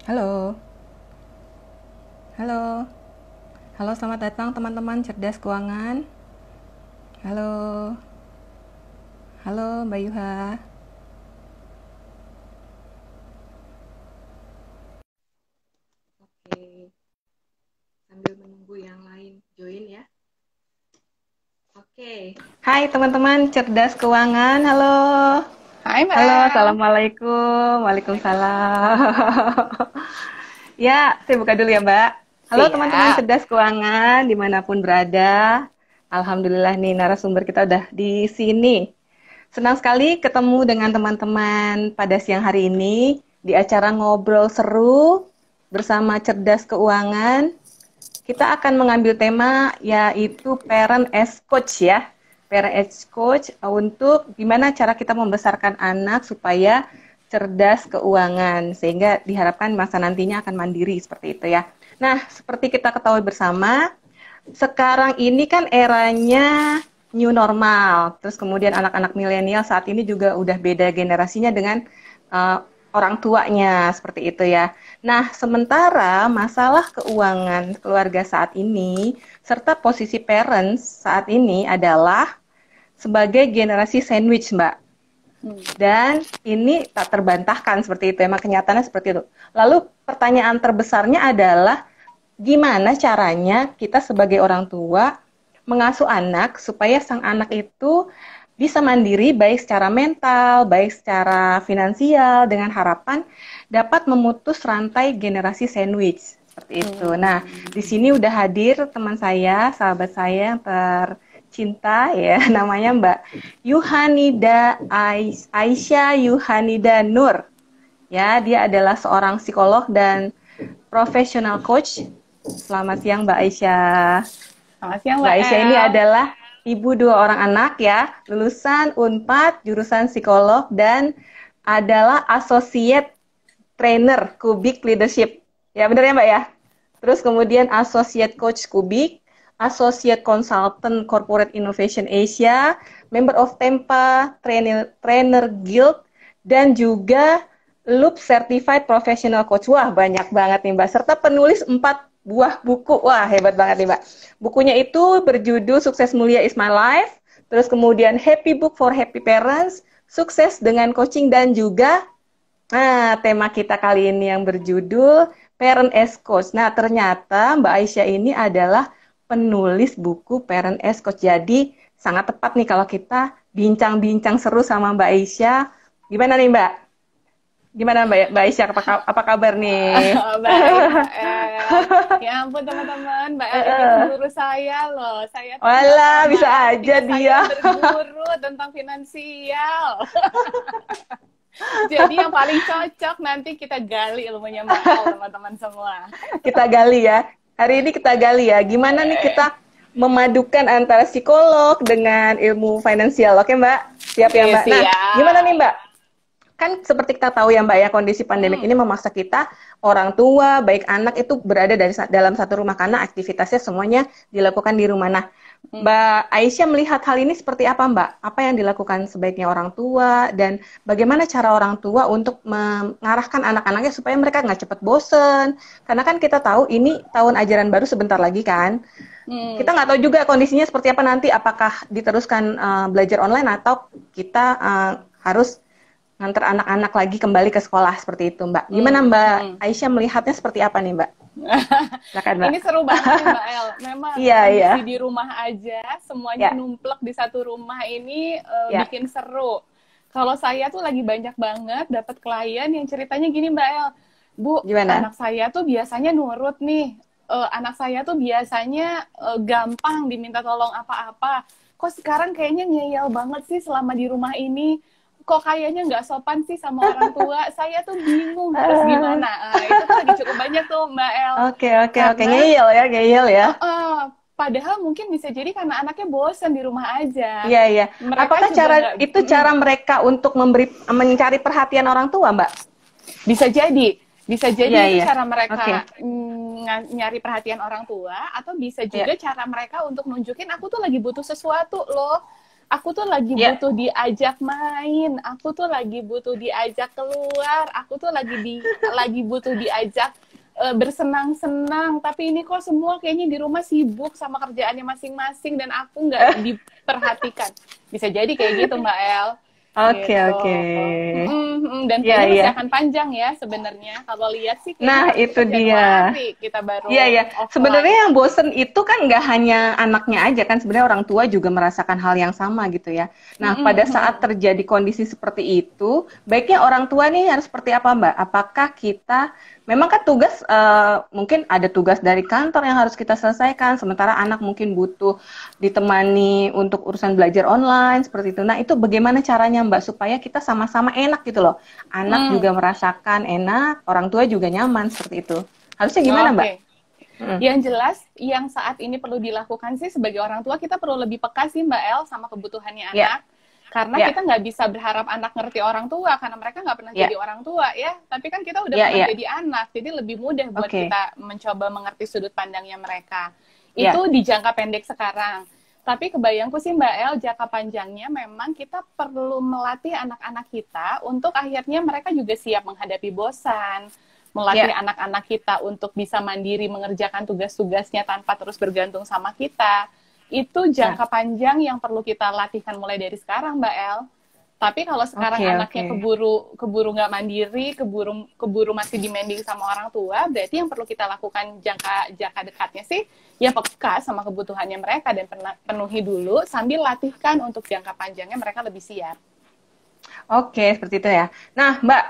Halo, halo, halo, selamat datang teman-teman cerdas keuangan. Halo, halo Mbak Yuha. Oke, sambil menunggu yang lain join ya. Oke, hai teman-teman cerdas keuangan. Halo, Hai halo, Mbak. assalamualaikum, waalaikumsalam. Ya, saya buka dulu ya Mbak. Halo teman-teman Siap. cerdas keuangan dimanapun berada. Alhamdulillah nih narasumber kita udah di sini. Senang sekali ketemu dengan teman-teman pada siang hari ini di acara ngobrol seru bersama cerdas keuangan. Kita akan mengambil tema yaitu parent as coach ya. Parent as coach untuk gimana cara kita membesarkan anak supaya cerdas keuangan sehingga diharapkan masa nantinya akan mandiri seperti itu ya. Nah, seperti kita ketahui bersama, sekarang ini kan eranya new normal. Terus kemudian anak-anak milenial saat ini juga udah beda generasinya dengan uh, orang tuanya seperti itu ya. Nah, sementara masalah keuangan keluarga saat ini serta posisi parents saat ini adalah sebagai generasi sandwich, Mbak. Hmm. Dan ini tak terbantahkan seperti itu, emang kenyataannya seperti itu. Lalu pertanyaan terbesarnya adalah gimana caranya kita sebagai orang tua mengasuh anak supaya sang anak itu bisa mandiri baik secara mental, baik secara finansial dengan harapan dapat memutus rantai generasi sandwich seperti itu. Nah, di sini udah hadir teman saya, sahabat saya yang tercinta ya, namanya Mbak Yuhanida Aisyah Yuhanida Nur. Ya, dia adalah seorang psikolog dan professional coach. Selamat siang Mbak Aisyah. Selamat siang Mbak Mbak Aisyah ini El. adalah ibu dua orang anak ya, lulusan Unpad, jurusan psikolog, dan adalah associate trainer Kubik Leadership. Ya benar ya Mbak ya? Terus kemudian associate coach Kubik, associate consultant Corporate Innovation Asia, member of Tempa, trainer Guild, dan juga Loop Certified Professional Coach. Wah, banyak banget nih Mbak. Serta penulis 4 buah buku. Wah, hebat banget nih Mbak. Bukunya itu berjudul Sukses Mulia is My Life, terus kemudian Happy Book for Happy Parents, Sukses dengan Coaching, dan juga tema kita kali ini yang berjudul Parent as Coach. Nah, ternyata Mbak Aisyah ini adalah penulis buku Parent as Coach. Jadi, sangat tepat nih kalau kita bincang-bincang seru sama Mbak Aisyah. Gimana nih Mbak? Gimana Mbak Aisyah? Apa kabar nih? Baik Mbak El. Ya ampun teman-teman, Mbak El ini pengguru saya loh. Saya tuh kenal Walah, sama bisa Mbak El aja ketika saya dia. berguru tentang finansial. Jadi yang paling cocok nanti kita gali ilmunya Mbak El, teman-teman semua. Kita gali ya. Hari ini kita gali ya. Gimana nih kita memadukan antara psikolog dengan ilmu finansial. Oke Mbak? Siap ya Mbak? Nah, gimana nih Siap. Mbak? Kan seperti kita tahu ya Mbak ya, kondisi pandemik ini Hmm. memaksa kita, orang tua, baik anak itu berada dalam satu rumah karena aktivitasnya semuanya dilakukan di rumah. Nah, Hmm. Mbak Aisyah melihat hal ini seperti apa Mbak? Apa yang dilakukan sebaiknya orang tua dan bagaimana cara orang tua untuk mengarahkan anak-anaknya supaya mereka nggak cepat bosen? Karena kan kita tahu ini tahun ajaran baru sebentar lagi kan. Hmm. Kita nggak tahu juga kondisinya seperti apa nanti, apakah diteruskan belajar online atau kita harus ngantar anak-anak lagi kembali ke sekolah seperti itu, Mbak. Gimana Hmm. Mbak Hmm. Aisyah melihatnya seperti apa nih, Mbak? Silakan, Mbak. Ini seru banget nih Mbak El. Memang Iya, iya. kondisi di rumah aja, semuanya Ya, numplek di satu rumah ini ya. bikin seru. Kalau saya tuh lagi banyak banget dapat klien yang ceritanya gini Mbak El. Bu, Gimana? anak saya tuh biasanya nurut nih. Anak saya tuh biasanya gampang diminta tolong apa-apa. Kok sekarang kayaknya ngeyel banget sih selama di rumah ini? Kok kayaknya nggak sopan sih sama orang tua? Saya tuh bingung harus gimana. Itu tuh lagi cukup banyak tuh Mbak El. Oke, oke, oke. Karena Ngeyel ya, ngeyel ya. padahal mungkin bisa jadi karena anaknya bosan di rumah aja. Iya, iya. Mereka Apakah juga nggak, cara mereka untuk mencari perhatian orang tua, Mbak? bisa jadi. Bisa Iya, jadi itu iya. cara Oke. mereka nyari perhatian orang tua, atau bisa Iya. juga cara mereka untuk nunjukin aku tuh lagi butuh sesuatu loh. Aku tuh lagi Ya, butuh diajak main, aku tuh lagi butuh diajak keluar, aku tuh lagi butuh diajak bersenang-senang. Tapi ini kok semua kayaknya di rumah sibuk sama kerjaannya masing-masing dan aku nggak diperhatikan. Bisa jadi kayak gitu Mbak El. oke, Gitu. oke. Dan Iya, kayaknya masih iya. akan panjang ya sebenarnya. Kalau lihat sih kayaknya Nah, harusnya itu tuh dia. Januari kita Iya, baru ya. Sebenarnya offline. yang bosen itu kan nggak hanya anaknya aja kan, sebenarnya orang tua juga merasakan hal yang sama gitu ya. Nah, pada saat terjadi kondisi seperti itu, baiknya orang tua nih harus seperti apa, Mbak? Apakah kita memang kan tugas mungkin ada tugas dari kantor yang harus kita selesaikan, sementara anak mungkin butuh ditemani untuk urusan belajar online seperti itu. Nah, itu bagaimana caranya, Mbak, supaya kita sama-sama enak gitu loh. Anak Hmm, juga merasakan enak, orang tua juga nyaman seperti itu. Harusnya gimana, Mbak? oke. Mm. Yang jelas, yang saat ini perlu dilakukan sih sebagai orang tua, kita perlu lebih peka sih Mbak El sama kebutuhannya Ya, anak. Karena ya, kita nggak bisa berharap anak ngerti orang tua, karena mereka nggak pernah ya, jadi orang tua ya. Tapi kan kita udah ya, pernah ya. jadi anak, jadi lebih mudah buat Oke, kita mencoba mengerti sudut pandangnya mereka. ya, Itu di jangka pendek sekarang. Tapi kebayangku sih Mbak El, jangka panjangnya memang kita perlu melatih anak-anak kita untuk akhirnya mereka juga siap menghadapi bosan, melatih ya. anak-anak kita untuk bisa mandiri mengerjakan tugas-tugasnya tanpa terus bergantung sama kita. Itu Nah, jangka panjang yang perlu kita latihkan mulai dari sekarang, Mbak El. Tapi kalau sekarang oke, anaknya oke. keburu nggak mandiri, keburu masih demanding sama orang tua, berarti yang perlu kita lakukan jangka dekatnya sih, ya peka sama kebutuhannya mereka dan penuhi dulu sambil latihkan untuk jangka panjangnya mereka lebih siap. Oke, seperti itu ya. Nah, Mbak,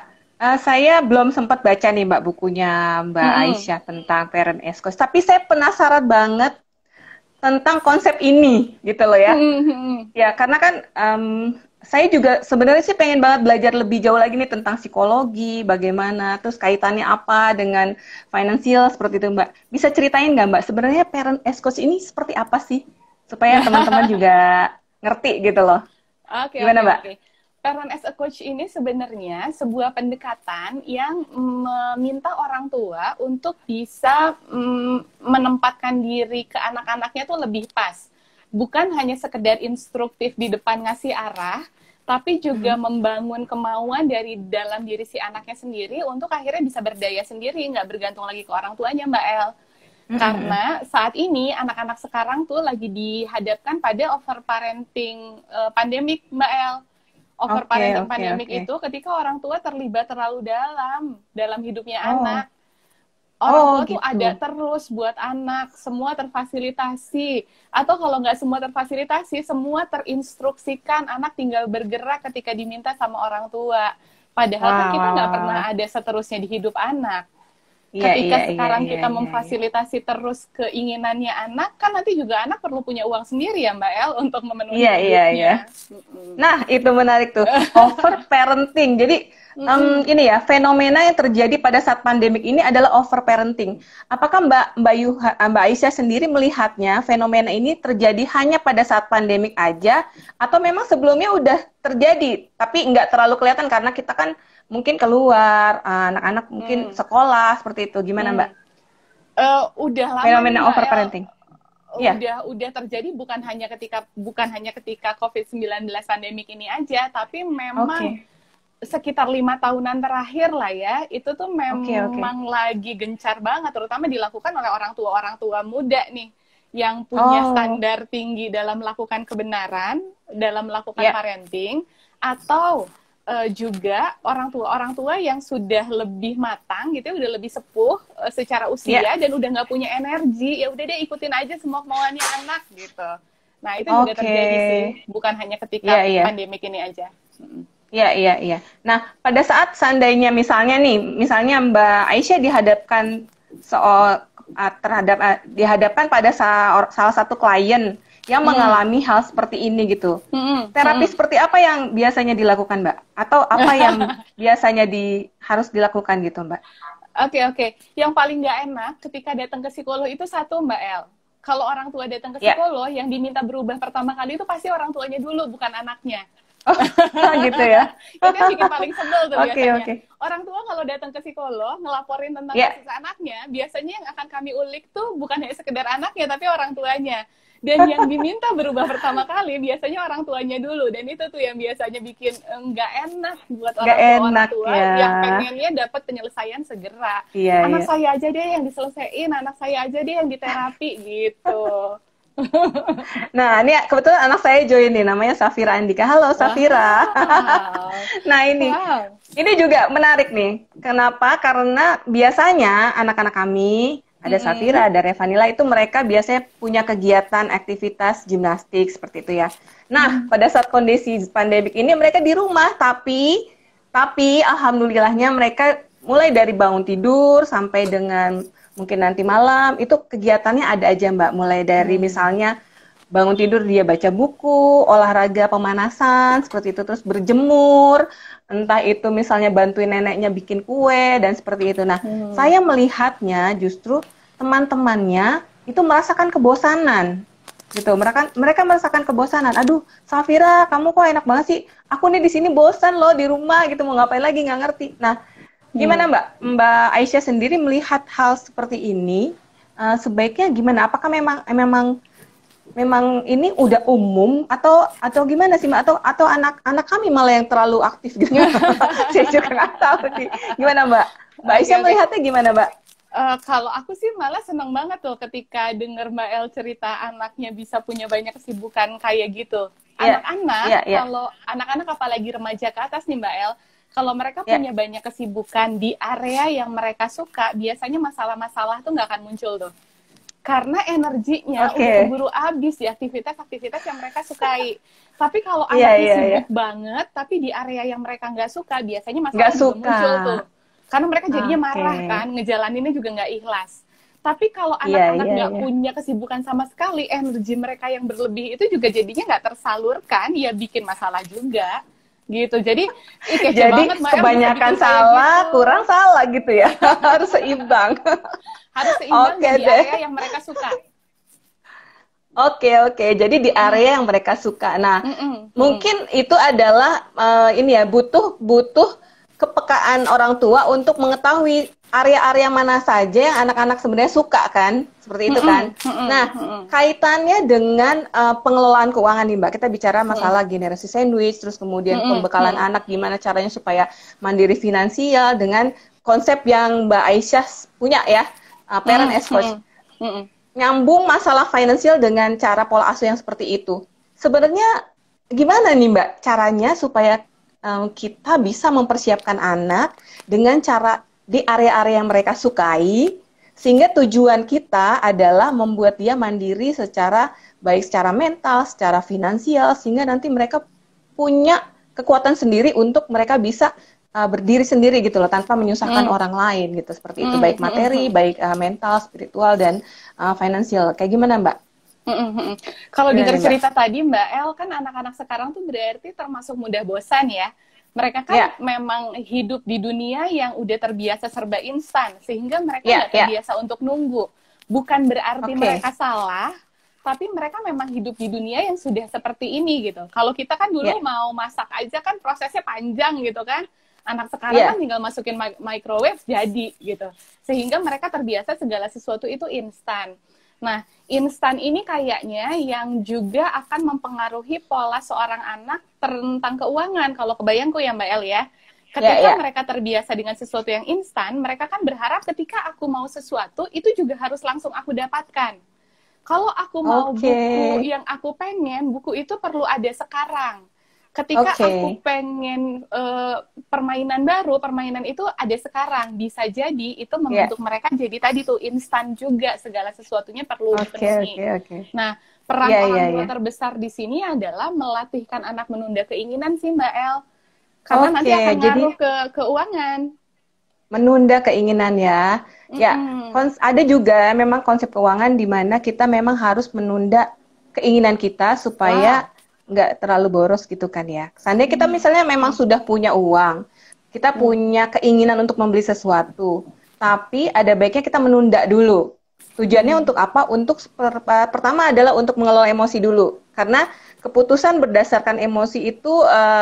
saya belum sempat baca nih, Mbak, bukunya Mbak Mm-mm. Aisyah tentang Parent as Coach. Tapi saya penasaran banget tentang konsep ini, gitu loh ya. Mm-mm. Ya, karena kan saya juga sebenarnya sih pengen banget belajar lebih jauh lagi nih tentang psikologi, bagaimana, terus kaitannya apa dengan financial seperti itu, Mbak. Bisa ceritain nggak, Mbak, sebenarnya parent as coach ini seperti apa sih? Supaya teman-teman juga ngerti gitu loh. Oke, Gimana, oke, Mbak? oke. Parent as a coach ini sebenarnya sebuah pendekatan yang meminta orang tua untuk bisa menempatkan diri ke anak-anaknya tuh lebih pas. Bukan hanya sekedar instruktif di depan ngasih arah, tapi juga Mhm. membangun kemauan dari dalam diri si anaknya sendiri untuk akhirnya bisa berdaya sendiri, nggak bergantung lagi ke orang tuanya, Mbak El. Mhm. Karena saat ini anak-anak sekarang tuh lagi dihadapkan pada overparenting pandemik, Mbak El. Oke, Overparenting oke, pandemik oke. itu ketika orang tua terlibat terlalu dalam hidupnya Oh, anak. Orang oh tua tuh ada gitu. terus buat anak, semua terfasilitasi. Atau kalau nggak semua terfasilitasi, semua terinstruksikan. Anak tinggal bergerak ketika diminta sama orang tua. Padahal kan Wah, kita wah, nggak wah, pernah wah. ada seterusnya di hidup anak. Iya, iya, Ketika iya, sekarang iya, kita iya, iya. memfasilitasi terus keinginannya anak, kan nanti juga anak perlu punya uang sendiri ya Mbak El untuk memenuhi Iya, iya, iya. hidupnya. Mm-mm. Nah, itu menarik tuh. Over parenting. Jadi, Mm-mm. ini ya, fenomena yang terjadi pada saat pandemik ini adalah over parenting. Apakah Mbak Aisyah sendiri melihatnya fenomena ini terjadi hanya pada saat pandemik aja, atau memang sebelumnya udah terjadi, tapi nggak terlalu kelihatan karena kita kan mungkin keluar, anak-anak mungkin Mm. sekolah seperti itu. Gimana, Mbak? Mm. Udah lama nih Fenomena Mbak over El, parenting. Iya. udah terjadi bukan hanya ketika COVID-19 pandemik ini aja, tapi memang Oke. sekitar 5 tahunan terakhir lah ya, itu tuh Oke, oke. memang lagi gencar banget, terutama dilakukan oleh orang tua muda nih, yang punya Oh, standar tinggi dalam melakukan kebenaran, dalam melakukan ya. parenting, atau juga orang tua yang sudah lebih matang gitu, udah lebih sepuh secara Ya. usia dan udah nggak punya energi, ya udah deh ikutin aja semua kemauannya anak gitu. Nah itu juga Oke. terjadi sih, bukan hanya Iya, ketika iya. pandemik ini aja. Iya, iya, iya. Nah, pada saat seandainya misalnya nih, misalnya Mbak Aisyah dihadapkan pada salah satu klien yang Mm-mm. mengalami hal seperti ini gitu. Mm-mm. Terapi Mm-mm. seperti apa yang biasanya dilakukan, Mbak? Atau apa yang biasanya harus dilakukan gitu, Mbak? Oke, oke. Yang paling nggak enak ketika datang ke psikolog itu satu, Mbak El. Kalau orang tua datang ke Ya. psikolog, yang diminta berubah pertama kali itu pasti orang tuanya dulu, bukan anaknya. Oh, gitu ya. Itu yang bikin paling sebel tuh Oke, biasanya. oke. Orang tua kalau datang ke psikolog, ngelaporin tentang Ya. kasus anaknya, biasanya yang akan kami ulik tuh bukan hanya sekedar anaknya, tapi orang tuanya. Dan yang diminta berubah pertama kali biasanya orang tuanya dulu, dan itu tuh yang biasanya bikin nggak enak buat Nggak orang enak tua ya. yang pengennya dapat penyelesaian segera. Iya, Anak iya. saya aja deh yang diselesaikan, anak saya aja deh yang diterapi gitu. Nah, ini kebetulan anak saya join nih, namanya Safira Andika. Halo, Safira. Wow, Nah, wow. ini juga menarik nih. Kenapa? Karena biasanya anak-anak kami, ada Mm-mm. Safira, ada Revanila, itu mereka biasanya punya kegiatan aktivitas gimnastik seperti itu ya. Nah, Mm. pada saat kondisi pandemik ini mereka di rumah, tapi alhamdulillahnya mereka mulai dari bangun tidur sampai dengan mungkin nanti malam itu kegiatannya ada aja Mbak. Mulai dari misalnya bangun tidur dia baca buku, olahraga pemanasan seperti itu, terus berjemur, entah itu misalnya bantuin neneknya bikin kue dan seperti itu. Nah, Hmm. saya melihatnya justru teman-temannya itu merasakan kebosanan gitu. Mereka merasakan kebosanan. Aduh, Safira, kamu kok enak banget sih? Aku nih di sini bosan loh di rumah gitu, mau ngapain lagi nggak ngerti. Nah, gimana Hmm. Mbak Aisyah sendiri melihat hal seperti ini? Sebaiknya gimana? Apakah memang ini udah umum atau gimana sih Mbak? Atau anak-anak kami malah yang terlalu aktif gitu? Saya juga nggak tahu sih. Gimana Mbak? Mbak Oke, Aisyah oke. melihatnya gimana Mbak? Kalau aku sih malah seneng banget tuh ketika denger Mbak El cerita anaknya bisa punya banyak kesibukan kayak gitu. Iya, iya, iya, Kalau anak-anak apalagi remaja ke atas nih Mbak El, kalau mereka iya. punya banyak kesibukan di area yang mereka suka, biasanya masalah-masalah tuh nggak akan muncul tuh. Karena energinya udah Oke. keburu habis di aktivitas-aktivitas yang mereka sukai. Tapi kalau Iya, anaknya iya, iya. sibuk banget, tapi di area yang mereka nggak suka, biasanya Nggak masalah juga suka. muncul tuh. Karena mereka jadinya Oke. marah kan, ngejalaninnya juga nggak ikhlas. Tapi kalau Iya, anak-anak iya, nggak iya. punya kesibukan sama sekali, energi mereka yang berlebih itu juga jadinya nggak tersalurkan, ya bikin masalah juga. Gitu. Jadi, kece Jadi banget Mbak El bisa kebanyakan bikin kayak salah, gitu. kurang salah gitu ya. Harus seimbang. Harus seimbang Oke dan di deh. area yang mereka suka. Oke, oke. Jadi di Mm-mm. area yang mereka suka. Nah, Mm-mm. Mm-mm. mungkin itu adalah ini ya, butuh kepekaan orang tua untuk mengetahui area-area mana saja yang anak-anak sebenarnya suka kan, seperti itu kan. Mm-mm. Mm-mm. Nah, Mm-mm. kaitannya dengan pengelolaan keuangan nih Mbak. Kita bicara Mm-mm. masalah generasi sandwich, terus kemudian Mm-mm. pembekalan Mm-mm. anak gimana caranya supaya mandiri finansial dengan konsep yang Mbak Aisyah punya ya, parent Mm-mm. as coach. Mm-mm. Nyambung masalah finansial dengan cara pola asuh yang seperti itu. Sebenarnya gimana nih Mbak caranya supaya kita bisa mempersiapkan anak dengan cara di area-area yang mereka sukai, sehingga tujuan kita adalah membuat dia mandiri secara baik secara mental, secara finansial, sehingga nanti mereka punya kekuatan sendiri untuk mereka bisa berdiri sendiri gitu loh tanpa menyusahkan Mm. orang lain gitu seperti itu Mm. baik Mm. materi, Mm. baik mental, spiritual dan finansial. Kayak gimana Mbak? Mm. Mm. Kalau Gimana dengar nih Mbak? cerita tadi Mbak El, kan anak-anak sekarang tuh berarti termasuk mudah bosan ya. Mereka kan Ya, memang hidup di dunia yang udah terbiasa serba instan, sehingga mereka ya, nggak ya. terbiasa untuk nunggu. Bukan berarti Oke. mereka salah, tapi mereka memang hidup di dunia yang sudah seperti ini gitu. Kalau kita kan Ya, dulu mau masak aja kan prosesnya panjang gitu kan. Anak sekarang kan ya. tinggal masukin microwave jadi gitu. Sehingga mereka terbiasa segala sesuatu itu instan. Nah, instan ini kayaknya yang juga akan mempengaruhi pola seorang anak tentang keuangan. Kalau kebayangku ya Mbak El ya. Ya, Ketika ya. mereka terbiasa dengan sesuatu yang instan, mereka kan berharap ketika aku mau sesuatu, itu juga harus langsung aku dapatkan. Kalau aku mau Oke. buku yang aku pengen, buku itu perlu ada sekarang. Ketika Oke. aku pengen permainan baru, permainan itu ada sekarang. Bisa jadi itu Ya. membentuk mereka jadi tadi tuh instan juga, segala sesuatunya perlu Oke, dipenuhi. oke, oke. Nah, peran Ya, orang ya, tua ya. terbesar di sini adalah melatihkan anak menunda keinginan sih Mbak El. Karena nanti Oke, akan jadi ngaruh ke keuangan. menunda keinginan ya. Ya, Mm-mm. ada juga memang konsep keuangan di mana kita memang harus menunda keinginan kita supaya Wow. nggak terlalu boros gitu kan ya. Seandainya kita Mm. misalnya memang Mm. sudah punya uang, kita Mm. punya keinginan untuk membeli sesuatu, tapi ada baiknya kita menunda dulu. Tujuannya Mm. untuk apa? Untuk pertama adalah untuk mengelola emosi dulu. Karena keputusan berdasarkan emosi itu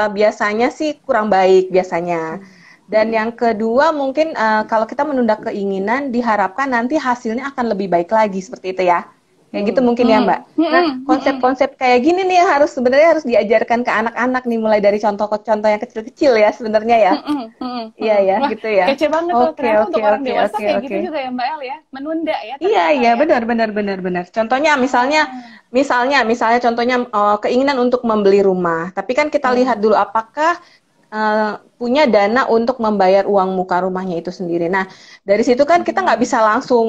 biasanya sih kurang baik biasanya. Dan Mm. yang kedua mungkin kalau kita menunda keinginan diharapkan nanti hasilnya akan lebih baik lagi seperti itu ya. Kayak gitu mungkin ya Mbak. Nah, konsep-konsep kayak gini nih yang sebenarnya harus diajarkan ke anak-anak nih, mulai dari contoh-contoh yang kecil-kecil ya sebenarnya ya. Iya ya, Wah, gitu ya. kece banget tuh. Oke, Ternyata oke, untuk orang oke, dewasa oke, kayak oke. gitu juga ya Mbak El ya. Menunda ya Iya, ternyata iya, ya. benar, benar, benar, benar. Contohnya, Ah. misalnya, contohnya keinginan untuk membeli rumah. Tapi kan kita lihat dulu apakah punya dana untuk membayar uang muka rumahnya itu sendiri. Nah, dari situ kan kita nggak bisa langsung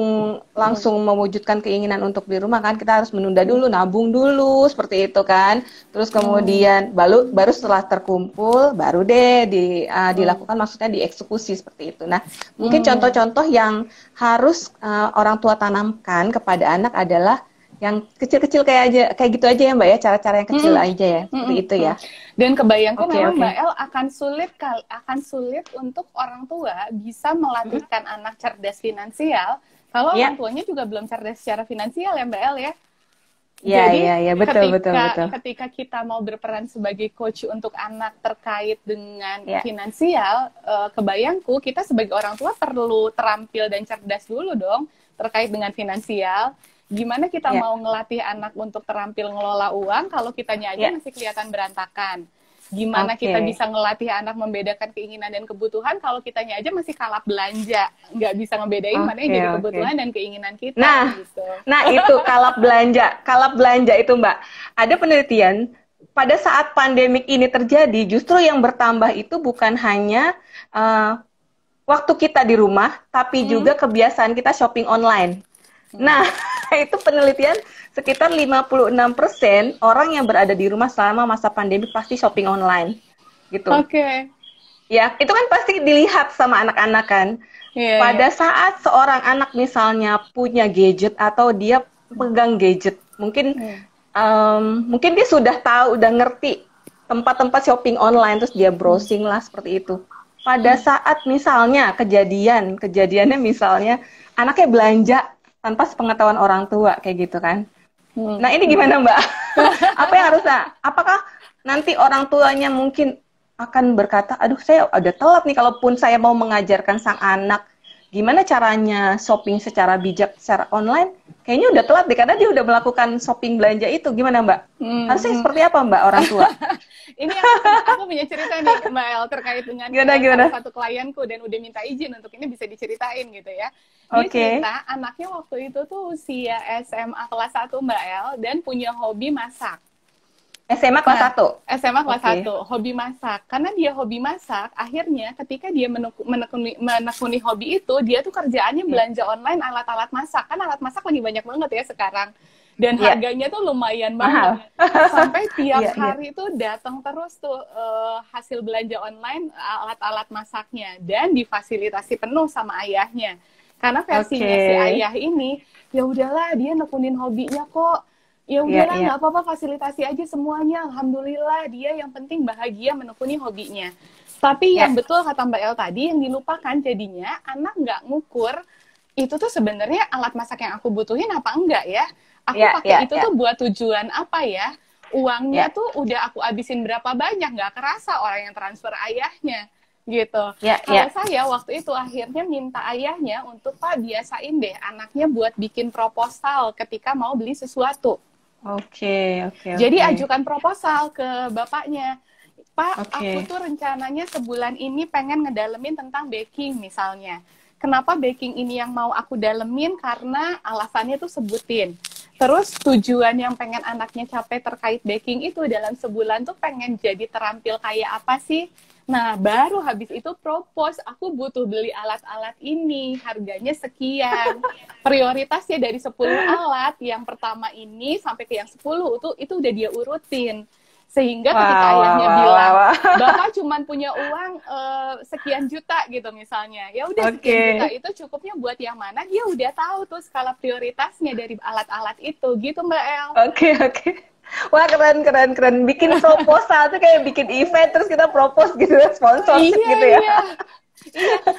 langsung mewujudkan keinginan untuk beli rumah kan. Kita harus menunda dulu, nabung dulu, seperti itu kan. Terus kemudian baru setelah terkumpul, baru deh dilakukan, maksudnya dieksekusi seperti itu. Nah, mungkin contoh-contoh yang harus orang tua tanamkan kepada anak adalah yang kecil-kecil kayak gitu aja ya Mbak ya, cara-cara yang kecil aja ya, seperti itu ya. Dan kebayangku Oke, memang oke. Mbak El akan sulit untuk orang tua bisa melatihkan anak cerdas finansial kalau Iya. orang tuanya juga belum cerdas secara finansial ya Mbak El ya. Iya, Jadi iya, iya, betul, betul, betul. ketika kita mau berperan sebagai coach untuk anak terkait dengan Iya. finansial, kebayangku kita sebagai orang tua perlu terampil dan cerdas dulu dong terkait dengan finansial. Gimana kita Iya. mau ngelatih anak untuk terampil ngelola uang kalau kitanya aja Iya. masih kelihatan berantakan? Gimana Oke. kita bisa ngelatih anak membedakan keinginan dan kebutuhan kalau kitanya aja masih kalap belanja, nggak bisa ngebedain mana yang jadi Oke. kebutuhan dan keinginan kita gitu. Nah itu kalap belanja itu Mbak. Ada penelitian pada saat pandemik ini terjadi, justru yang bertambah itu bukan hanya waktu kita di rumah, tapi juga kebiasaan kita shopping online. Nah, itu penelitian sekitar 56% orang yang berada di rumah selama masa pandemi pasti shopping online. Gitu. Oke. Ya, itu kan pasti dilihat sama anak-anak kan. Iya, Pada saat seorang anak misalnya punya gadget atau dia pegang gadget, mungkin mungkin dia sudah tahu, udah ngerti tempat-tempat shopping online, terus dia browsing lah seperti itu. Pada saat misalnya kejadiannya misalnya anaknya belanja tanpa sepengetahuan orang tua kayak gitu kan. Nah ini gimana Mbak? Apa yang harusnya? Apakah nanti orang tuanya mungkin akan berkata, aduh saya udah telat nih kalaupun saya mau mengajarkan sang anak gimana caranya shopping secara bijak secara online, kayaknya udah telat deh karena dia udah melakukan shopping belanja itu. Gimana Mbak? Harusnya seperti apa Mbak orang tua? Ini aku punya cerita nih Mbak El terkait dengan salah satu klienku dan udah minta izin untuk ini bisa diceritain gitu ya. Dia cerita anaknya waktu itu tuh usia SMA kelas 1 Mbak El dan punya hobi masak. SMA kelas 1? SMA kelas 1, hobi masak. Karena dia hobi masak, akhirnya ketika dia menekuni hobi itu, dia tuh kerjaannya belanja online alat-alat masak. Kan alat masak lagi banyak banget ya sekarang. Dan harganya tuh lumayan banget. Sampai tiap hari tuh datang terus tuh hasil belanja online alat-alat masaknya. Dan difasilitasi penuh sama ayahnya. Karena versinya si ayah ini, ya udahlah dia nekunin hobinya kok. Ya udahlah nggak apa-apa, fasilitasi aja semuanya. Alhamdulillah dia yang penting bahagia menekuni hobinya. Tapi yang betul kata Mbak El tadi, yang dilupakan jadinya anak nggak ngukur itu tuh sebenarnya alat masak yang aku butuhin apa enggak ya. Aku pakai itu tuh buat tujuan apa ya. Uangnya tuh udah aku abisin berapa banyak, nggak kerasa orang yang transfer ayahnya gitu. Kalau saya waktu itu akhirnya minta ayahnya untuk Pak biasain deh anaknya buat bikin proposal ketika mau beli sesuatu. Jadi ajukan proposal ke bapaknya. Pak, aku tuh rencananya sebulan ini pengen ngedalemin tentang baking misalnya. Kenapa baking ini yang mau aku dalemin? Karena alasannya tuh sebutin. Terus tujuan yang pengen anaknya capai terkait baking itu dalam sebulan tuh pengen jadi terampil kayak apa sih? Nah, baru habis itu propose, aku butuh beli alat-alat ini, harganya sekian. Prioritasnya dari 10 alat, yang pertama ini sampai ke yang 10 itu udah dia urutin. Sehingga ketika ayahnya bilang, Bapak cuma punya uang sekian juta gitu misalnya. Ya udah sekian juta itu cukupnya buat yang mana, dia udah tahu tuh skala prioritasnya dari alat-alat itu. Gitu Mbak El. Wah keren. Bikin proposal tuh kayak bikin event terus kita propose gitu ya, sponsorship gitu ya.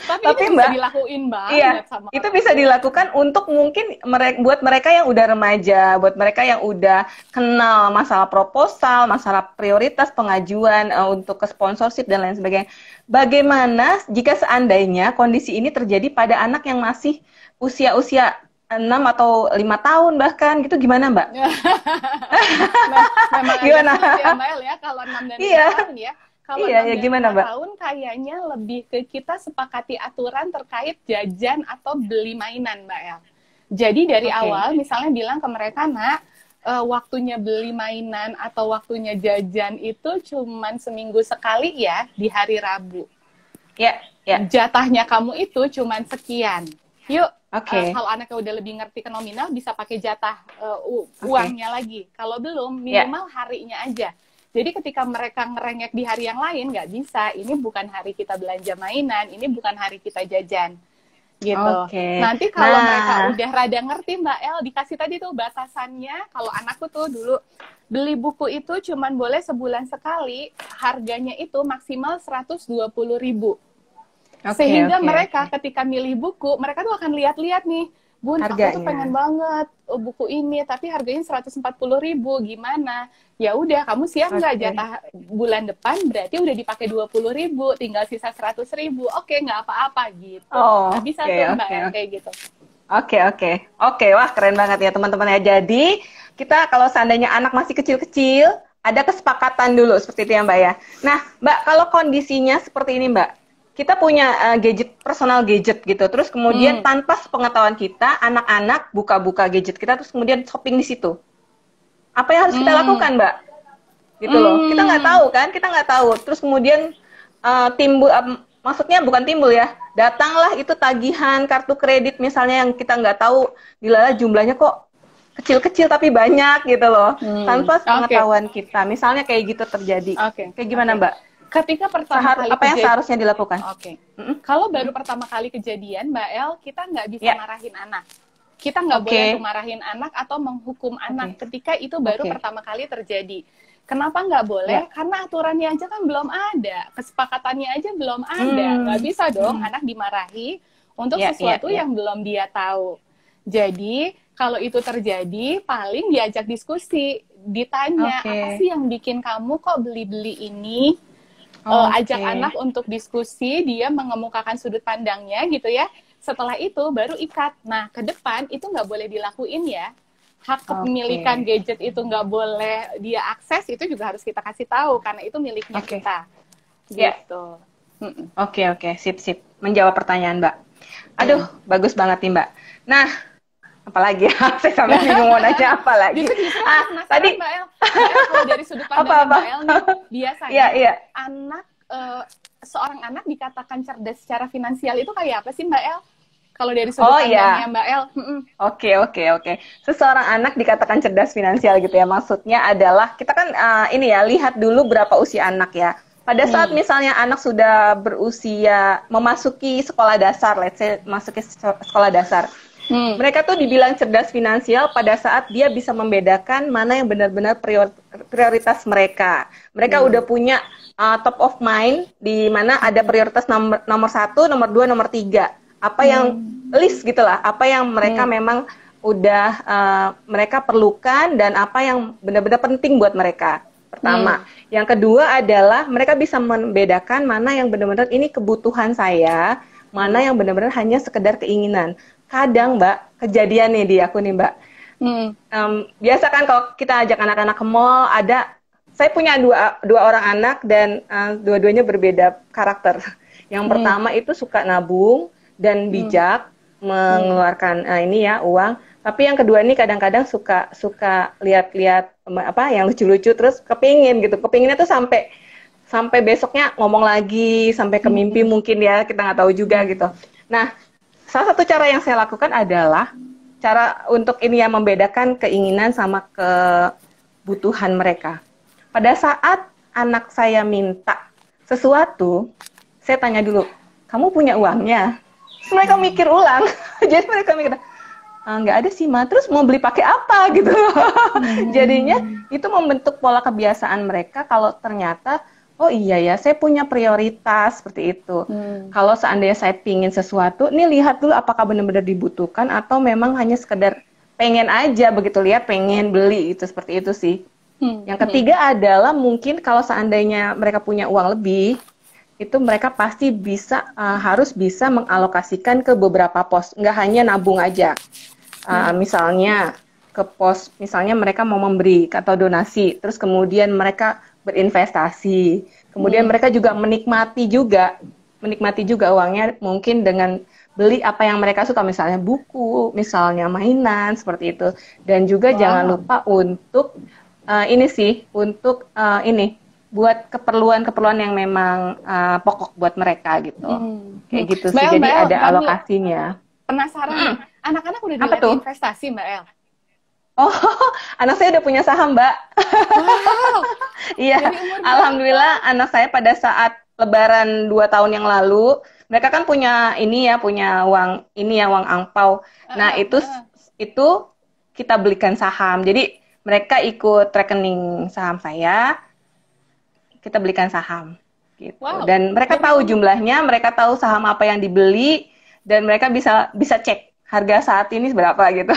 Tapi itu Mbak, bisa dilakuin banget sama itu bisa dilakukan untuk mungkin buat mereka yang udah remaja, buat mereka yang udah kenal masalah proposal, masalah prioritas pengajuan untuk ke sponsorship dan lain sebagainya. Bagaimana jika seandainya kondisi ini terjadi pada anak yang masih usia-usia 6 atau 5 tahun bahkan gitu, gimana Mbak? Memang Gimana? agak sulit ya Mbak El ya kalau 6 dan 5 Iya, tahun ya. Kalau iya 6 ya dan gimana 5 Mbak? tahun kayaknya lebih ke kita sepakati aturan terkait jajan atau beli mainan Mbak El. Jadi dari Oke, awal misalnya bilang ke mereka, nak, waktunya beli mainan atau waktunya jajan itu cuman seminggu sekali ya di hari Rabu. ya, ya, Jatahnya kamu itu cuman sekian. Yuk, oke, kalau anaknya udah lebih ngerti ke nominal bisa pakai jatah oke, uangnya lagi. Kalau belum, ya, minimal harinya aja. Jadi ketika mereka ngerengek di hari yang lain, nggak bisa. Ini bukan hari kita belanja mainan, ini bukan hari kita jajan. Gitu. oke. Nanti kalau mereka Nah, udah rada ngerti Mbak El, dikasih tadi tuh batasannya, kalau anakku tuh dulu beli buku itu cuman boleh sebulan sekali, harganya itu maksimal 120.000. oke, Sehingga oke, mereka oke. ketika milih buku, mereka tuh akan lihat-lihat nih, Bun, aku tuh pengen Harganya. banget buku ini, tapi harganya 140.000, gimana? Ya udah, kamu siap nggak Oke. jatah bulan depan? Berarti udah dipakai 20.000, tinggal sisa 100.000. Oke, nggak apa-apa gitu. Oh, Nah, bisa oke, tuh Mbak oke, El oke. kayak gitu. Oke, oke. Oke, wah keren banget ya teman-teman ya. Jadi, kita kalau seandainya anak masih kecil-kecil, ada kesepakatan dulu seperti itu ya Mbak ya. Nah, Mbak, kalau kondisinya seperti ini Mbak, kita punya gadget, personal gadget gitu. Terus kemudian Hmm. tanpa sepengetahuan kita, anak-anak buka-buka gadget kita, terus kemudian shopping di situ. Apa yang harus kita Hmm. lakukan Mbak? Gitu loh. Kita nggak Hmm. tahu kan, kita nggak tahu. Terus kemudian timbul, maksudnya bukan timbul ya, datanglah itu tagihan kartu kredit misalnya yang kita nggak tahu, dilala jumlahnya kok kecil-kecil tapi banyak gitu loh, Hmm. tanpa Oke. pengetahuan kita. Misalnya kayak gitu terjadi. Oke. Kayak Oke. gimana Mbak? Ketika pertama kali Apa yang seharusnya dilakukan? Oke. Mm-mm. Kalau baru pertama kali kejadian, Mbak El, kita nggak bisa Ya, marahin anak. Kita nggak boleh tuh oke, marahin anak atau menghukum anak oke, ketika itu baru oke. pertama kali terjadi. Kenapa nggak boleh? Ya. Karena aturannya aja kan belum ada, kesepakatannya aja belum ada. Nggak Hmm. bisa dong Hmm. anak dimarahi untuk Ya, ya, sesuatu ya. yang belum dia tahu. Jadi, kalau itu terjadi, paling diajak diskusi, ditanya, apa Oke, sih yang bikin kamu kok beli-beli ini? Ajak oke, anak untuk diskusi, dia mengemukakan sudut pandangnya gitu ya. Setelah itu baru ikat. Nah, ke depan itu nggak boleh dilakuin ya. Hak oke, kepemilikan gadget itu nggak boleh dia akses, itu juga harus kita kasih tahu karena itu miliknya oke. kita. Ya, Gitu. Mm-mm. oke, oke, sip, sip. Menjawab pertanyaan Mbak. Aduh, Mm. bagus banget nih Mbak. Nah, apalagi ya? Saya sampai bingung mau nanya apa lagi. Justru aku penasaran Tadi Mbak El. Mbak El, kalau dari sudut pandangnya apa-apa? Mbak El nih, Iya, biasanya iya. anak seorang anak dikatakan cerdas secara finansial itu kayak apa sih Mbak El? Kalau dari sudut Oh pandangnya iya. Mbak El, mm-mm. Oke, oke, oke. Seseorang anak dikatakan cerdas finansial gitu ya. Maksudnya adalah kita kan ini ya, lihat dulu berapa usia anak ya. Pada saat Hmm. misalnya anak sudah berusia memasuki sekolah dasar, let's say masuki sekolah dasar. Hmm. Mereka tuh dibilang cerdas finansial pada saat dia bisa membedakan mana yang benar-benar prioritas mereka. Mereka udah punya top of mind di mana ada prioritas nomor 1, nomor 2, nomor 3. Apa yang list gitulah, apa yang mereka memang udah mereka perlukan dan apa yang benar-benar penting buat mereka. Pertama, yang kedua adalah mereka bisa membedakan mana yang benar-benar ini kebutuhan saya, mana yang benar-benar hanya sekedar keinginan. Kadang Mbak, kejadian nih di aku nih Mbak. Biasa kan kalau kita ajak anak-anak ke mall, saya punya dua orang anak dan dua-duanya berbeda karakter. Yang pertama itu suka nabung dan bijak mengeluarkan ini ya uang. Tapi yang kedua ini kadang-kadang suka lihat-lihat apa yang lucu-lucu terus kepinginnya tuh sampai besoknya ngomong lagi sampai ke mimpi mungkin ya, kita nggak tahu juga gitu. Nah, salah satu cara yang saya lakukan adalah cara untuk ini ya, membedakan keinginan sama kebutuhan mereka. Pada saat anak saya minta sesuatu, saya tanya dulu, kamu punya uangnya? Terus mereka mikir ulang. Jadi mereka mikir, nggak ada sih Ma, terus mau beli pakai apa gitu. Jadinya itu membentuk pola kebiasaan mereka kalau ternyata oh iya ya, saya punya prioritas seperti itu. Kalau seandainya saya pingin sesuatu, nih lihat dulu apakah benar-benar dibutuhkan atau memang hanya sekedar pengen aja begitu, lihat pengen beli itu, seperti itu sih. Yang ketiga adalah mungkin kalau seandainya mereka punya uang lebih, itu mereka pasti harus bisa mengalokasikan ke beberapa pos, nggak hanya nabung aja. Misalnya ke pos, misalnya mereka mau memberi atau donasi, terus kemudian mereka berinvestasi, kemudian mereka juga menikmati juga uangnya mungkin dengan beli apa yang mereka suka, misalnya buku, misalnya mainan seperti itu. Dan juga jangan lupa untuk ini buat keperluan-keperluan yang memang pokok buat mereka gitu. Kayak gitu sih. Mbak El, Jadi Mbak El, ada alokasinya. Penasaran nih, anak-anak udah Apa mulai tuh? investasi, Mbak El? Oh, anak saya udah punya saham, Mbak. Wow, Iya, dari umur berapa? alhamdulillah anak saya pada saat Lebaran 2 tahun yang lalu, mereka kan punya ini ya, punya uang ini ya, uang angpau. Nah, itu kita belikan saham. Jadi mereka ikut rekening saham saya, kita belikan saham gitu. Wow, Dan mereka dari tahu umur jumlahnya, mereka tahu saham apa yang dibeli, dan mereka bisa cek harga saat ini berapa gitu.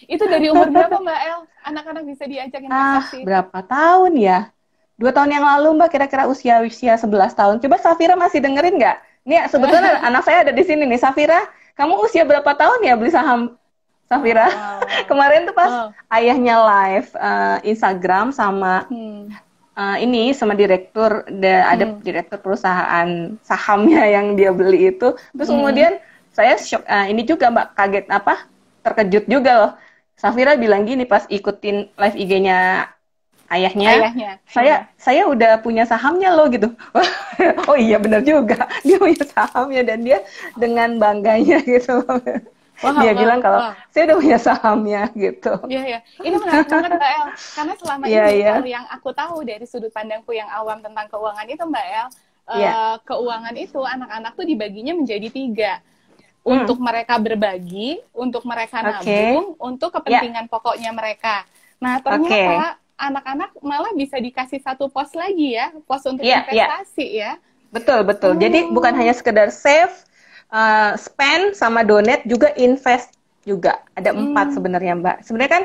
itu dari umur berapa, Mbak El? Anak-anak bisa diajak investasi? Berapa tahun ya? 2 tahun yang lalu, Mbak, kira-kira usia 11 tahun. Coba Safira masih dengerin nggak? Nih, sebetulnya anak saya ada di sini nih. Safira, kamu usia berapa tahun ya beli saham, Safira? Kemarin tuh pas ayahnya live Instagram sama ini sama direktur, ada direktur perusahaan sahamnya yang dia beli itu. Terus kemudian saya shock, ini juga Mbak, kaget terkejut juga loh. Safira bilang gini pas ikutin live IG-nya ayahnya, saya udah punya sahamnya loh gitu. Oh iya benar juga, dia punya sahamnya dan dia dengan bangganya gitu. Dia bilang kalau saya udah punya sahamnya gitu. Iya. Ini menarik banget Mbak El, karena selama ini kalau yang aku tahu dari sudut pandangku yang awam tentang keuangan itu Mbak El, keuangan itu anak-anak tuh dibaginya menjadi 3. Untuk mereka berbagi, untuk mereka nabung, untuk kepentingan pokoknya mereka. Nah, ternyata anak-anak malah bisa dikasih 1 pos lagi ya, pos untuk investasi ya. Betul. Jadi bukan hanya sekedar save, spend, sama donate, juga invest juga. Ada 4 sebenarnya, Mbak. Sebenarnya kan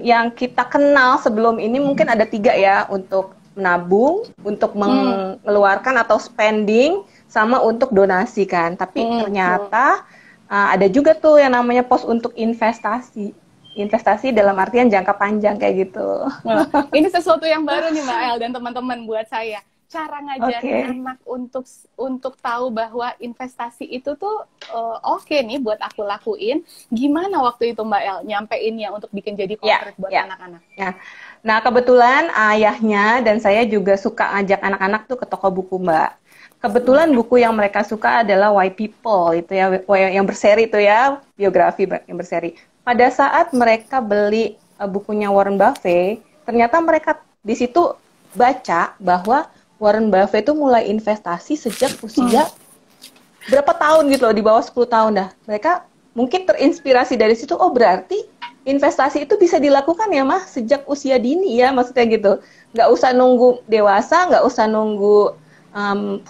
yang kita kenal sebelum ini mungkin ada 3 ya, untuk menabung, untuk mengeluarkan atau spending, sama untuk donasi kan. Tapi ternyata ada juga tuh yang namanya pos untuk investasi. Investasi dalam artian jangka panjang kayak gitu. Nah, ini sesuatu yang baru nih Mbak El dan teman-teman buat saya. Cara ngajarin anak untuk tahu bahwa investasi itu tuh oke nih buat aku lakuin. Gimana waktu itu Mbak El nyampeinnya untuk bikin jadi konkret buat anak-anak? Nah, kebetulan ayahnya dan saya juga suka ngajak anak-anak tuh ke toko buku, Mbak. Kebetulan buku yang mereka suka adalah Why People, itu ya, yang berseri itu ya, biografi yang berseri. Pada saat mereka beli bukunya Warren Buffett, ternyata mereka di situ baca bahwa Warren Buffett itu mulai investasi sejak usia berapa tahun gitu loh, di bawah 10 tahun dah. Mereka mungkin terinspirasi dari situ, oh berarti investasi itu bisa dilakukan ya Mah sejak usia dini ya, maksudnya gitu. Nggak usah nunggu dewasa, nggak usah nunggu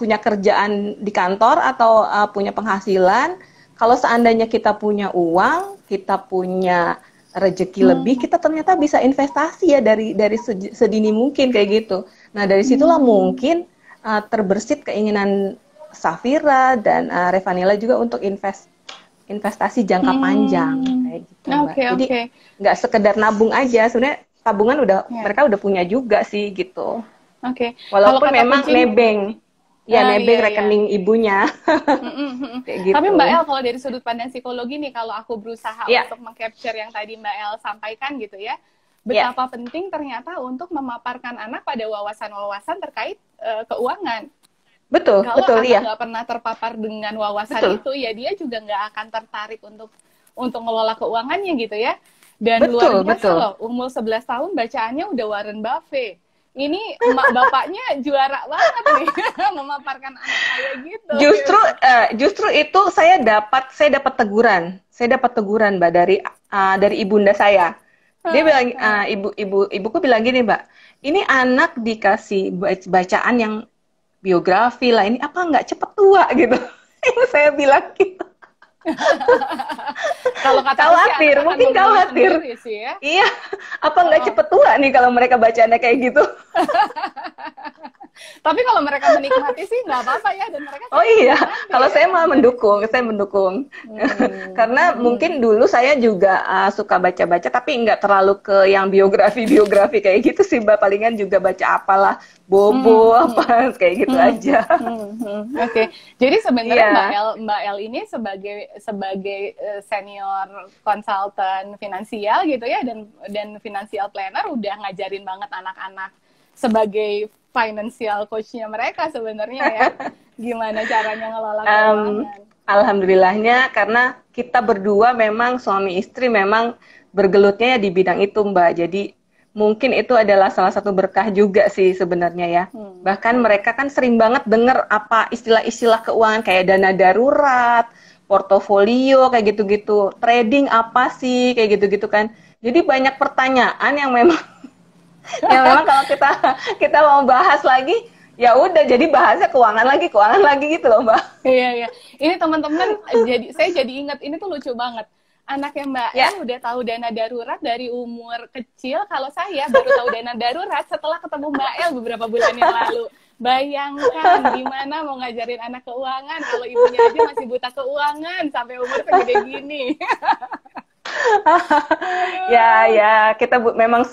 punya kerjaan di kantor atau punya penghasilan. Kalau seandainya kita punya uang, kita punya rezeki lebih, kita ternyata bisa investasi ya dari sedini mungkin kayak gitu. Nah dari situlah mungkin terbersit keinginan Safira dan Revanila juga untuk investasi jangka panjang kayak gitu, Mbak. Jadi nggak sekedar nabung aja, sebenarnya tabungan mereka udah punya juga sih gitu. Walaupun memang nebeng. Nebeng rekening ibunya. Gitu. Tapi Mbak El, kalau dari sudut pandang psikologi nih, kalau aku berusaha untuk meng-capture yang tadi Mbak El sampaikan gitu ya, betapa penting ternyata untuk memaparkan anak pada wawasan-wawasan terkait keuangan. Betul, kalau anak nggak pernah terpapar dengan wawasan itu, ya dia juga nggak akan tertarik untuk ngelola keuangannya gitu ya. Dan luar biasa loh, umur 11 tahun bacaannya udah Warren Buffett. Ini emak bapaknya juara banget nih memaparkan anak saya gitu. Justru itu saya dapat teguran. Saya dapat teguran Mbak dari ibunda saya. Dia bilang ibuku bilang gini, Mbak. Ini anak dikasih bacaan yang biografi lah, ini apa nggak cepet tua gitu. Saya bilang gitu. Kalau kata khawatir, mungkin khawatir. Ya? Iya, apa nggak cepet tua nih kalau mereka bacaannya kayak gitu? Tapi kalau mereka menikmati sih nggak apa-apa ya, dan mereka Oh iya, menikmati kalau ya. saya malah mendukung, saya mendukung. Karena mungkin dulu saya juga suka baca-baca, tapi nggak terlalu ke yang biografi-biografi kayak gitu sih, Mbak. Palingan juga baca apalah, Bobo, apa, kayak gitu aja. Oke. Jadi sebenarnya Iya. Mbak El ini sebagai senior konsultan finansial gitu ya, dan financial planner udah ngajarin banget anak-anak sebagai financial coach-nya mereka sebenarnya ya. Gimana caranya ngelola keuangan. Alhamdulillahnya karena kita berdua memang suami istri memang bergelutnya ya di bidang itu, Mbak. Jadi mungkin itu adalah salah satu berkah juga sih sebenarnya ya. Bahkan mereka kan sering banget dengar apa istilah-istilah keuangan kayak dana darurat, portofolio kayak gitu-gitu, trading apa sih kayak gitu-gitu kan. Jadi banyak pertanyaan yang memang yang memang kalau kita kita mau bahas lagi ya udah jadi bahasnya keuangan lagi gitu loh, Mbak. Iya, iya. Ini teman-teman, saya jadi ingat, ini tuh lucu banget. Anaknya Mbak Ya. El udah tahu dana darurat dari umur kecil. Kalau saya baru tahu dana darurat setelah ketemu Mbak El beberapa bulan yang lalu. Bayangkan gimana mau ngajarin anak keuangan kalau ibunya aja masih buta keuangan sampai umur segede gini. Ya, kita memang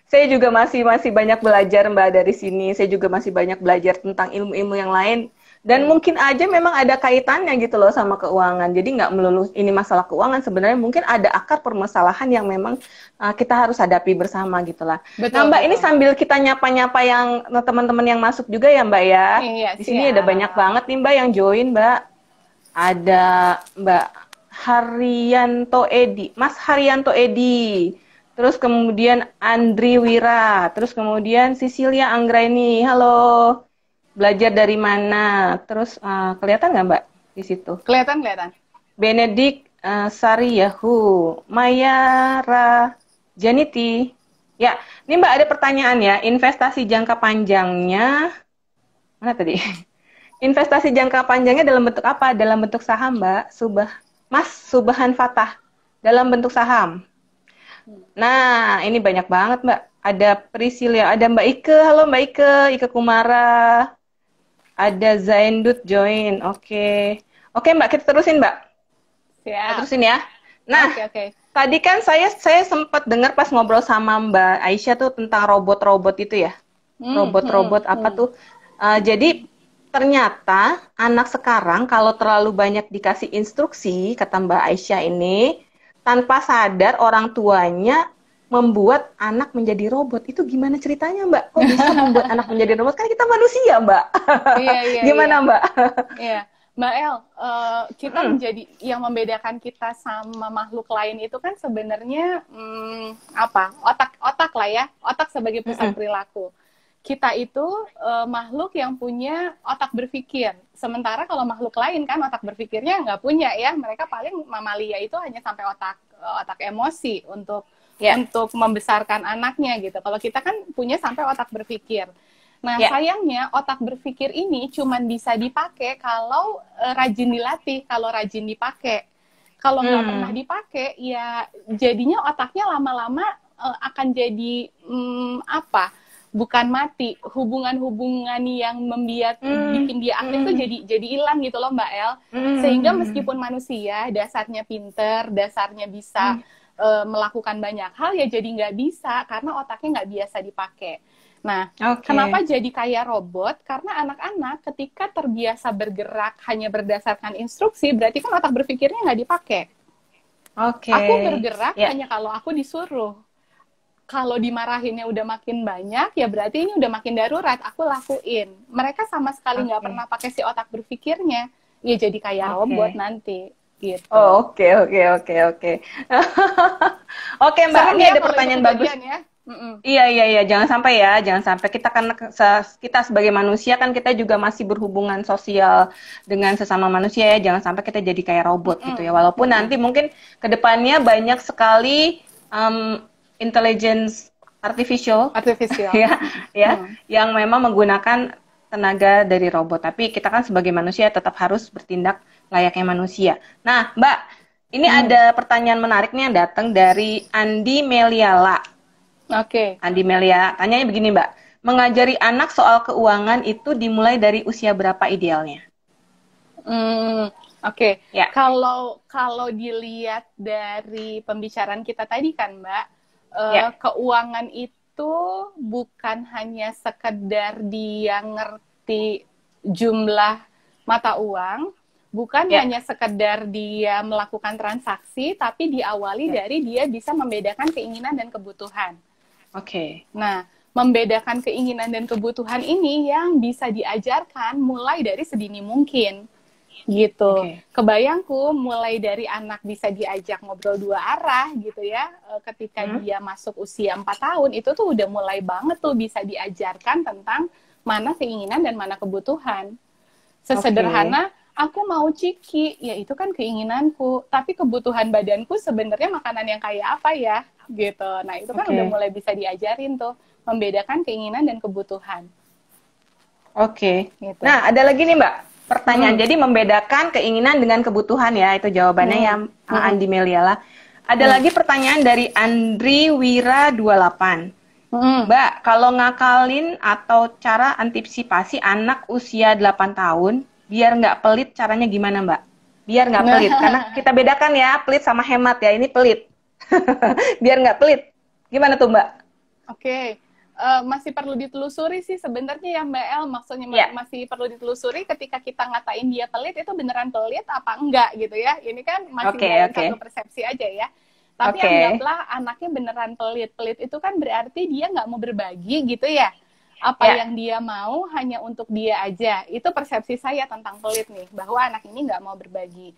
saya juga masih banyak belajar, Mbak, dari sini. Saya juga masih banyak belajar tentang ilmu-ilmu yang lain. Dan mungkin aja memang ada kaitannya gitu loh sama keuangan. Jadi nggak melulu ini masalah keuangan. Sebenarnya mungkin ada akar permasalahan yang memang kita harus hadapi bersama gitu lah. Betul, Nah, Mbak, betul. ini sambil kita nyapa-nyapa yang teman-teman yang masuk juga ya, Mbak ya. Iya, Di sini siap. ada banyak banget nih, Mbak, yang join, Mbak. Ada Mbak Haryanto Edi, Mas Haryanto Edi. Terus kemudian Andri Wira, terus kemudian Cecilia Anggraini. Halo, belajar dari mana? Terus kelihatan nggak Mbak di situ? Kelihatan, kelihatan. Benedik Sariyahu, Maya Janiti. Ya, ini Mbak ada pertanyaan ya. Investasi jangka panjangnya mana tadi? Investasi jangka panjangnya dalam bentuk apa? Dalam bentuk saham, Mbak. Mas Subhan Fatah. Dalam bentuk saham. Nah, ini banyak banget, Mbak. Ada Priscilia, ada Mbak Ike. Halo, Mbak Ike. Ike Kumara. Ada Zaindut join. Oke. Oke, Mbak. Kita terusin, Mbak. Kita Siap. terusin ya. Nah, Oke. tadi kan saya sempat dengar pas ngobrol sama Mbak Aisyah tuh tentang robot-robot itu ya. Robot-robot apa tuh. Jadi, ternyata anak sekarang kalau terlalu banyak dikasih instruksi, kata Mbak Aisyah ini, tanpa sadar orang tuanya membuat anak menjadi robot. Itu gimana ceritanya, Mbak? Kok bisa membuat anak menjadi robot? Kan kita manusia, Mbak. Iya. Gimana, Mbak? Iya. Mbak El, kita menjadi yang membedakan kita sama makhluk lain itu kan sebenarnya apa? Otak lah ya. Otak sebagai pusat perilaku. Kita itu makhluk yang punya otak berpikir. Sementara kalau makhluk lain kan otak berpikirnya nggak punya ya. Mereka paling mamalia itu hanya sampai otak emosi untuk membesarkan anaknya gitu. Kalau kita kan punya sampai otak berpikir. Nah, sayangnya otak berpikir ini cuma bisa dipakai kalau rajin dilatih, kalau rajin dipakai. Kalau nggak pernah dipakai, ya jadinya otaknya lama-lama akan jadi bukan mati, hubungan-hubungan yang bikin dia aktif tuh jadi hilang gitu loh, Mbak El. Sehingga meskipun manusia dasarnya pinter, dasarnya bisa melakukan banyak hal, ya jadi nggak bisa karena otaknya nggak biasa dipakai. Nah, kenapa jadi kayak robot? Karena anak-anak ketika terbiasa bergerak hanya berdasarkan instruksi, berarti kan otak berpikirnya nggak dipakai. Aku bergerak hanya kalau aku disuruh. Kalau dimarahinnya udah makin banyak, ya berarti ini udah makin darurat, aku lakuin. Mereka sama sekali nggak pernah pakai si otak berpikirnya, ya jadi kayak robot nanti. Gitu. Oke, Mbak, ini ada pertanyaan bagus. Ya? Iya, jangan sampai kita sebagai manusia kan kita juga masih berhubungan sosial dengan sesama manusia ya, jangan sampai kita jadi kayak robot gitu ya. Walaupun nanti mungkin kedepannya banyak sekali intelligence artificial yang memang menggunakan tenaga dari robot. Tapi kita kan sebagai manusia tetap harus bertindak layaknya manusia. Nah, Mbak, ini ada pertanyaan menarik nih yang datang dari Andi Meliala. Oke. Andi Melia, tanyanya begini, Mbak. mengajari anak soal keuangan itu dimulai dari usia berapa idealnya? Oke. Ya, Kalau dilihat dari pembicaraan kita tadi kan, Mbak, ya, keuangan itu bukan hanya sekedar dia ngerti jumlah mata uang, bukan ya, hanya sekedar dia melakukan transaksi, tapi diawali ya. dari dia bisa membedakan keinginan dan kebutuhan. Oke. Nah, membedakan keinginan dan kebutuhan ini yang bisa diajarkan mulai dari sedini mungkin. Gitu. Oke. Kebayangku mulai dari anak bisa diajak ngobrol dua arah gitu ya, ketika dia masuk usia 4 tahun itu tuh udah mulai banget tuh bisa diajarkan tentang mana keinginan dan mana kebutuhan. Oke. Sesederhana aku mau ciki, ya itu kan keinginanku, tapi kebutuhan badanku sebenarnya makanan yang kayak apa ya gitu. Nah, itu kan udah Oke. mulai bisa diajarin tuh membedakan keinginan dan kebutuhan Oke. gitu. Nah, ada lagi nih Mbak, pertanyaan. Hmm. Jadi membedakan keinginan dengan kebutuhan ya, itu jawabannya Hmm. yang Hmm. Andi Meliala. Ada Hmm. lagi pertanyaan dari Andri Wira 28. Hmm. Mbak, kalau ngakalin atau cara antisipasi anak usia 8 tahun, biar nggak pelit, caranya gimana Mbak? Biar nggak pelit, karena kita bedakan ya, pelit sama hemat ya, ini pelit. Biar nggak pelit. Gimana tuh Mbak? Oke, masih perlu ditelusuri sih sebenarnya ya Mbak El, maksudnya Ya, masih perlu ditelusuri ketika kita ngatain dia pelit itu beneran pelit apa enggak gitu ya. Ini kan masih oke, dalam oke. satu persepsi aja ya. Tapi Oke, anggaplah anaknya beneran pelit. Pelit itu kan berarti dia nggak mau berbagi gitu ya. Apa ya, yang dia mau hanya untuk dia aja. Itu persepsi saya tentang pelit nih, bahwa anak ini nggak mau berbagi.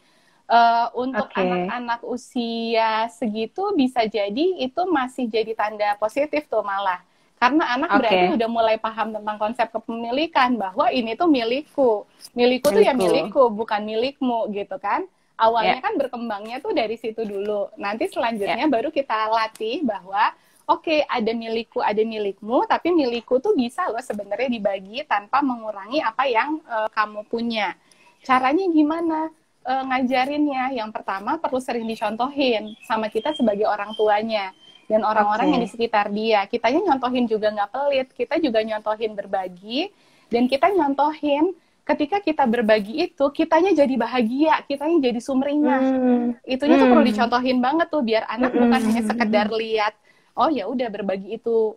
Untuk oke, anak-anak usia segitu bisa jadi itu masih jadi tanda positif tuh malah. Karena anak berarti oke. udah mulai paham tentang konsep kepemilikan, bahwa ini tuh milikku. Milikku tuh ya Milikku. milikku, bukan milikmu gitu kan. Awalnya Ya, kan berkembangnya tuh dari situ dulu. Nanti ya. selanjutnya baru kita latih bahwa oke, ada milikku, ada milikmu, tapi milikku tuh bisa loh sebenarnya dibagi tanpa mengurangi apa yang kamu punya. Caranya gimana? Ngajarinnya, yang pertama perlu sering dicontohin sama kita sebagai orang tuanya dan orang-orang yang di Oke, sekitar dia. Kitanya nyontohin juga nggak pelit, kita juga nyontohin berbagi, dan kita nyontohin ketika kita berbagi itu, kitanya jadi bahagia, kitanya jadi sumringah. hmm, Itunya tuh perlu hmm, dicontohin banget tuh, biar hmm, anak bukan hanya hmm, sekedar lihat, oh ya udah berbagi itu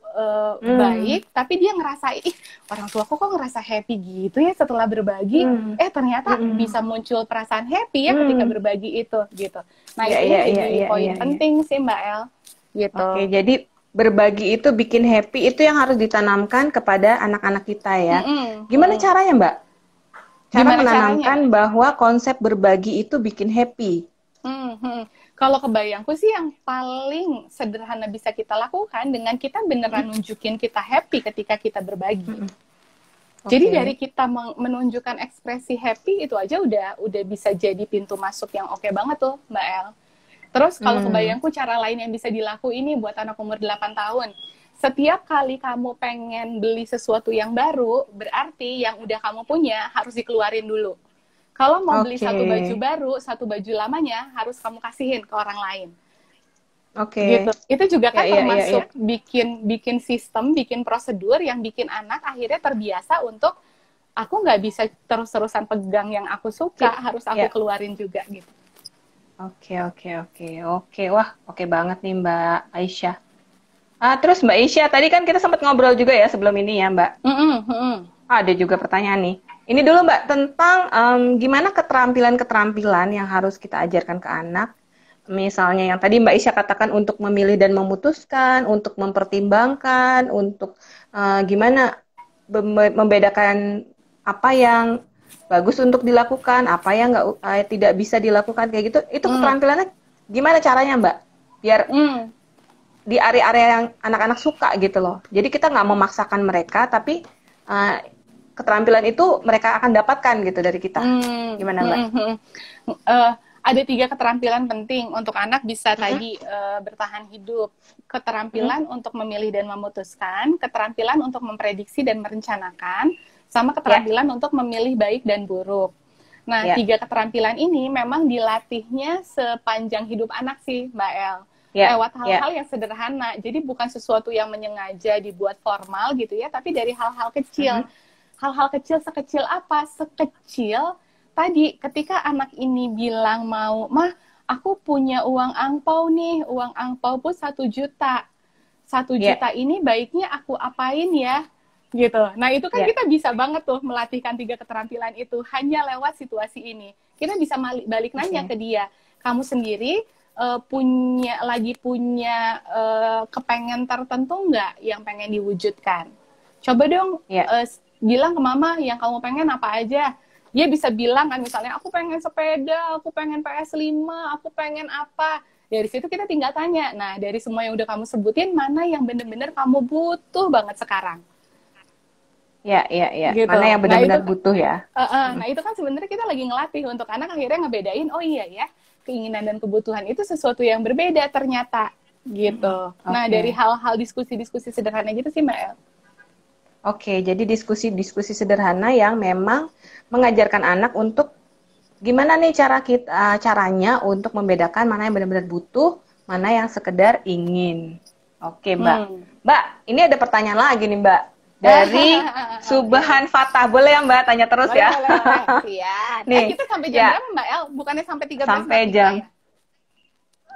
hmm, baik, tapi dia ngerasa ih orang tuaku kok ngerasa happy gitu ya setelah berbagi, hmm, ternyata hmm, bisa muncul perasaan happy ya ketika hmm. berbagi itu gitu. Nah Ya, itunya ya, ya, jadi ya, poin ya, ya. penting sih Mbak El gitu. Oke, jadi berbagi itu bikin happy itu yang harus ditanamkan kepada anak-anak kita ya. Mm-mm, Gimana mm-mm. caranya, Mbak? Cara Gimana caranya? menanamkan bahwa konsep berbagi itu bikin happy. Kalau kebayangku sih yang paling sederhana bisa kita lakukan dengan kita beneran nunjukin kita happy ketika kita berbagi. Mm-mm. Jadi Oke, dari kita menunjukkan ekspresi happy itu aja udah bisa jadi pintu masuk yang oke banget tuh, Mbak El. Terus kalau hmm, kebayangku cara lain yang bisa dilakuin ini buat anak umur 8 tahun. Setiap kali kamu pengen beli sesuatu yang baru, berarti yang udah kamu punya harus dikeluarin dulu. Kalau mau beli oke, satu baju baru, satu baju lamanya harus kamu kasihin ke orang lain. Gitu. oke. Itu juga Ya, kan ya, ya, ya. termasuk bikin sistem, bikin prosedur yang bikin anak akhirnya terbiasa untuk aku nggak bisa terus-terusan pegang yang aku suka, Sip. harus aku Ya. keluarin juga gitu. Oke, oke, oke, oke. Wah, oke banget nih Mbak Aisyah. Terus Mbak Aisyah, tadi kan kita sempat ngobrol juga ya sebelum ini ya Mbak. Ada juga pertanyaan nih. Ini dulu Mbak, tentang gimana keterampilan-keterampilan yang harus kita ajarkan ke anak. Misalnya yang tadi Mbak Aisyah katakan untuk memilih dan memutuskan, untuk mempertimbangkan, untuk gimana membedakan apa yang bagus untuk dilakukan, apa yang tidak bisa dilakukan kayak gitu. Itu keterampilannya gimana caranya Mbak? Biar di area-area yang anak-anak suka gitu loh. Jadi kita nggak memaksakan mereka, tapi keterampilan itu mereka akan dapatkan gitu dari kita. Gimana Mbak? Ada 3 keterampilan penting untuk anak bisa tadi bertahan hidup. Keterampilan untuk memilih dan memutuskan, keterampilan untuk memprediksi dan merencanakan, sama keterampilan untuk memilih baik dan buruk. Nah, 3 keterampilan ini memang dilatihnya sepanjang hidup anak sih, Mbak El. Ya, lewat ya. hal-hal yang sederhana. Jadi bukan sesuatu yang menyengaja dibuat formal gitu ya, tapi dari hal-hal kecil. Mhm. Hal-hal kecil sekecil apa? Sekecil tadi ketika anak ini bilang mau, "Mah, aku punya uang angpau nih, uang angpau pun 1 juta. Satu Ya, juta ini baiknya aku apain ya?" Gitu. Nah, itu kan ya. kita bisa banget tuh melatihkan 3 keterampilan itu hanya lewat situasi ini. Kita bisa balik nanya Oke. ke dia, "Kamu sendiri lagi punya kepengen tertentu nggak yang pengen diwujudkan? Coba dong Ya. bilang ke mama yang kamu pengen apa aja." Dia bisa bilang kan misalnya, "Aku pengen sepeda, aku pengen PS5, aku pengen apa." Dari situ kita tinggal tanya, nah dari semua yang udah kamu sebutin, mana yang bener-bener kamu butuh banget sekarang? Ya, ya, ya. Gitu. Mana yang Nah itu benar-benar butuh ya? Nah, itu kan sebenarnya kita lagi ngelatih untuk anak akhirnya ngebedain, oh iya ya, keinginan dan kebutuhan itu sesuatu yang berbeda ternyata, Mm-mm. gitu. Nah, dari Oke. hal-hal diskusi-diskusi sederhana gitu sih, Mbak El. Oke, jadi diskusi-diskusi sederhana yang memang mengajarkan anak untuk gimana nih caranya untuk membedakan mana yang benar-benar butuh, mana yang sekedar ingin. Oke, Mbak. Hmm. Mbak, ini ada pertanyaan lagi nih, Mbak. Dari Oke. Subhan Fatah. Boleh ya, Mbak? Tanya terus Boleh, ya. boleh, boleh. Siap. Nih, Kita sampai jam ya, berapa, Mbak El? Bukannya sampai 13.45 sampai jam. ya?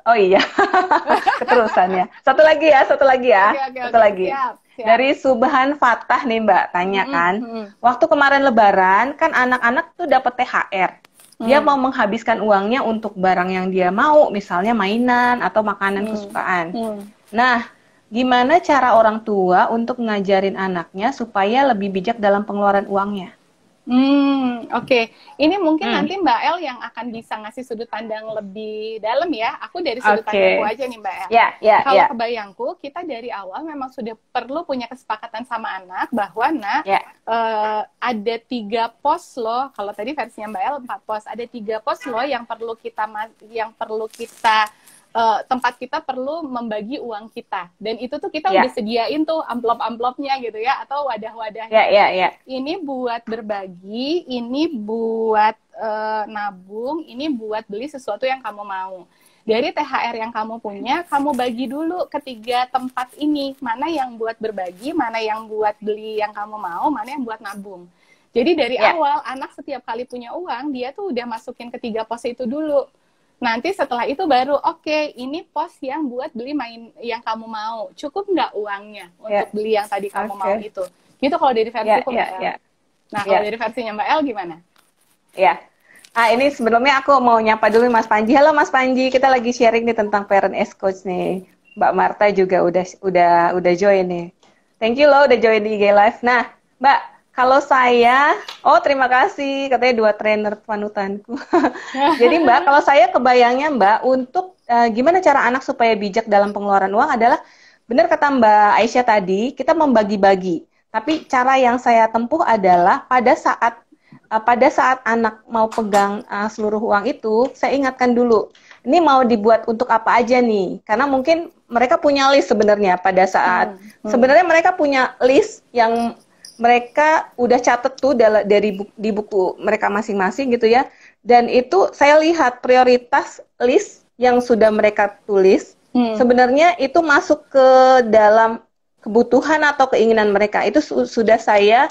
Oh iya, keterusan ya. Satu lagi ya, satu lagi Oke, ya. oke, Satu oke. lagi. Siap, siap. Dari Subhan Fatah nih, Mbak, tanya Hmm, kan. hmm, Waktu kemarin Lebaran, kan anak-anak tuh dapat THR. Dia hmm, mau menghabiskan uangnya untuk barang yang dia mau, misalnya mainan atau makanan hmm, kesukaan. hmm. Nah, gimana cara orang tua untuk ngajarin anaknya supaya lebih bijak dalam pengeluaran uangnya? Oke. Ini mungkin Hmm, nanti Mbak El yang akan bisa ngasih sudut pandang lebih dalam ya. Aku dari sudut pandangku oke. aja nih Mbak El. Ya, ya, Kalau ya, kebayangku, kita dari awal memang sudah perlu punya kesepakatan sama anak bahwa ya, ada 3 pos loh. Kalau tadi versinya Mbak El 4 pos, ada 3 pos loh yang perlu kita tempat kita perlu membagi uang kita. Dan itu tuh kita udah ya, sediain tuh amplop-amplopnya gitu ya, atau ya, wadah-wadahnya. ya, ya. Ini buat berbagi, ini buat nabung, ini buat beli sesuatu yang kamu mau. Dari THR yang kamu punya, kamu bagi dulu ketiga tempat ini. Mana yang buat berbagi, mana yang buat beli yang kamu mau, mana yang buat nabung. Jadi dari Ya. awal, anak setiap kali punya uang, dia tuh udah masukin ke 3 pos itu dulu. Nanti setelah itu baru, oke, ini pos yang buat beli main yang kamu mau. Cukup nggak uangnya untuk Ya, beli yang tadi kamu mau oke. itu? Gitu kalau dari Ya, versiku, Mbak ya, El. ya, Nah, kalau ya, dari versinya Mbak El gimana? ya. Ah, ini sebelumnya aku mau nyapa dulu Mas Panji. Halo Mas Panji, kita lagi sharing nih tentang parent as coach nih. Mbak Marta juga udah join nih. Thank you loh udah join di IG Live. Nah, Mbak, kalau saya, oh terima kasih, katanya 2 trainer panutanku. Jadi Mbak, kalau saya kebayangnya Mbak, untuk gimana cara anak supaya bijak dalam pengeluaran uang adalah, benar kata Mbak Aisyah tadi, kita membagi-bagi. Tapi cara yang saya tempuh adalah pada saat anak mau pegang seluruh uang itu, saya ingatkan dulu, ini mau dibuat untuk apa aja nih? Karena mungkin mereka punya list sebenarnya pada saat, sebenarnya mereka punya list yang mereka udah catat tuh di buku mereka masing-masing gitu ya. Dan itu saya lihat prioritas list yang sudah mereka tulis, sebenarnya itu masuk ke dalam kebutuhan atau keinginan mereka. Itu sudah saya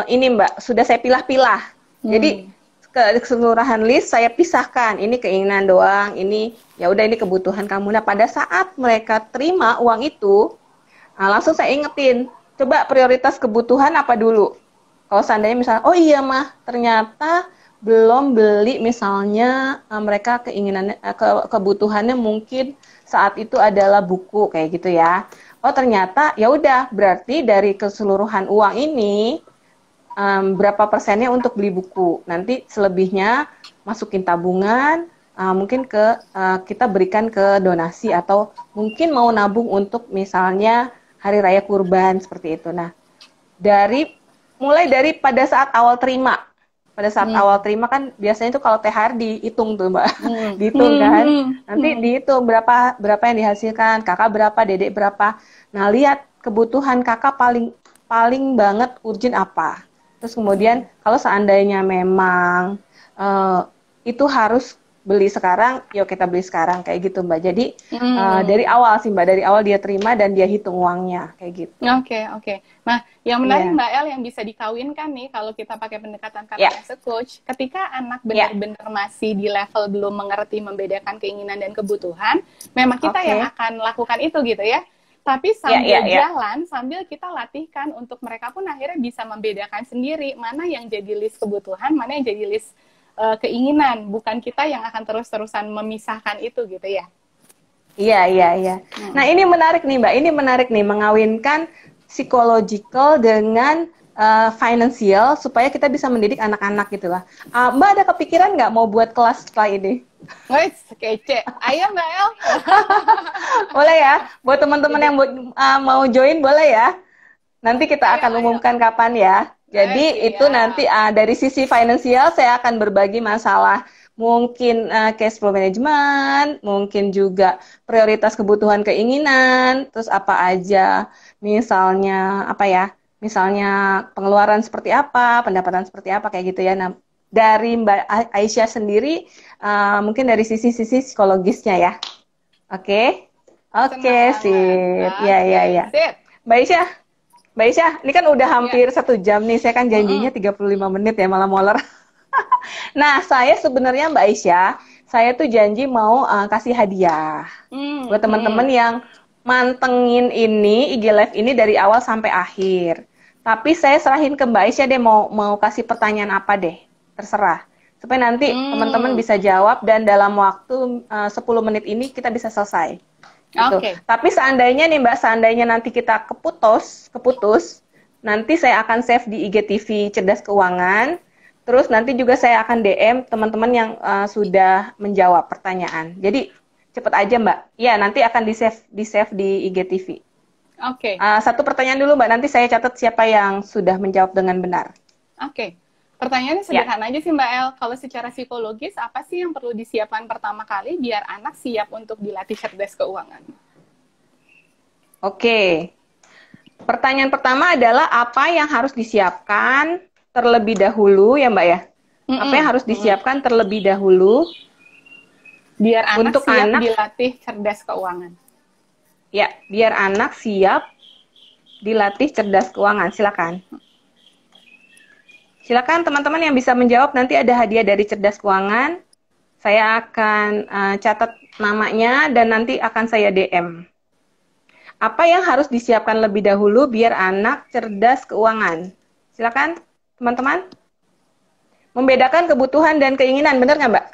ini Mbak, sudah saya pilah-pilah. Jadi keseluruhan list saya pisahkan. Ini keinginan doang, ini ya udah ini kebutuhan kamu. Nah, pada saat mereka terima uang itu, langsung saya ingetin, coba prioritas kebutuhan apa dulu. Kalau seandainya misalnya, oh iya mah, ternyata belum beli misalnya mereka kebutuhannya mungkin saat itu adalah buku kayak gitu ya. Oh ternyata ya udah berarti dari keseluruhan uang ini berapa persennya untuk beli buku. Nanti selebihnya masukin tabungan, mungkin kita berikan ke donasi atau mungkin mau nabung untuk misalnya hari raya kurban seperti itu. Nah, mulai dari pada saat awal terima. Pada saat awal terima kan biasanya itu kalau THR dihitung tuh Mbak. Dihitung kan. Nanti dihitung berapa yang dihasilkan, kakak berapa, dedek berapa. Nah, lihat kebutuhan kakak paling banget urgent apa. Terus kemudian kalau seandainya memang itu harus beli sekarang, yuk kita beli sekarang kayak gitu Mbak. Jadi dari awal sih Mbak, dari awal dia terima dan dia hitung uangnya kayak gitu. Oke. Nah, yang menarik Iya. Mbak El yang bisa dikawinkan nih kalau kita pakai pendekatan Ya. karakter as a coach, ketika anak benar-benar masih di level belum mengerti membedakan keinginan dan kebutuhan, memang kita yang akan lakukan itu gitu ya. Tapi sambil jalan, sambil kita latihkan untuk mereka pun akhirnya bisa membedakan sendiri mana yang jadi list kebutuhan, mana yang jadi list keinginan. Bukan kita yang akan terus-terusan memisahkan itu gitu ya. Iya. Nah ini menarik nih Mbak, ini menarik nih mengawinkan psychological dengan financial supaya kita bisa mendidik anak-anak gitu lah. Mbak ada kepikiran nggak mau buat kelas setelah ini? Wih, kece. Ayo Mbak El. Boleh ya, buat teman-teman yang mau join boleh ya. Nanti kita akan umumkan kapan ya. Jadi itu nanti dari sisi finansial saya akan berbagi masalah mungkin cash flow management, mungkin juga prioritas kebutuhan keinginan, terus apa aja, misalnya apa ya, misalnya pengeluaran seperti apa, pendapatan seperti apa kayak gitu ya. Nah, dari Mbak Aisyah sendiri mungkin dari sisi-sisi psikologisnya ya. Oke, sip. Ya. Mbak Aisyah, ini kan udah hampir 1 jam nih. Saya kan janjinya 35 menit ya, malah molor. Nah, saya sebenarnya Mbak Aisyah, saya tuh janji mau kasih hadiah buat teman-teman yang mantengin ini IG Live ini dari awal sampai akhir. Tapi saya serahin ke Mbak Aisyah deh mau kasih pertanyaan apa deh. Terserah. Supaya nanti teman-teman bisa jawab dan dalam waktu 10 menit ini kita bisa selesai. Gitu. Tapi seandainya nih Mbak, seandainya nanti kita keputus, nanti saya akan save di IGTV Cerdas Keuangan. Terus nanti juga saya akan DM teman-teman yang sudah menjawab pertanyaan. Jadi cepet aja Mbak. Ya, nanti akan di-save di IGTV. Satu pertanyaan dulu Mbak, nanti saya catat siapa yang sudah menjawab dengan benar. Pertanyaannya sederhana aja sih Mbak El. Kalau secara psikologis, apa sih yang perlu disiapkan pertama kali biar anak siap untuk dilatih cerdas keuangan? Pertanyaan pertama adalah apa yang harus disiapkan terlebih dahulu ya Mbak ya? Apa yang harus disiapkan terlebih dahulu biar anak untuk siap dilatih cerdas keuangan? Ya, biar anak siap dilatih cerdas keuangan. Silakan teman-teman yang bisa menjawab, nanti ada hadiah dari Cerdas Keuangan. Saya akan catat namanya dan nanti akan saya DM. Apa yang harus disiapkan lebih dahulu biar anak cerdas keuangan? Silakan teman-teman. Membedakan kebutuhan dan keinginan, benar nggak Mbak?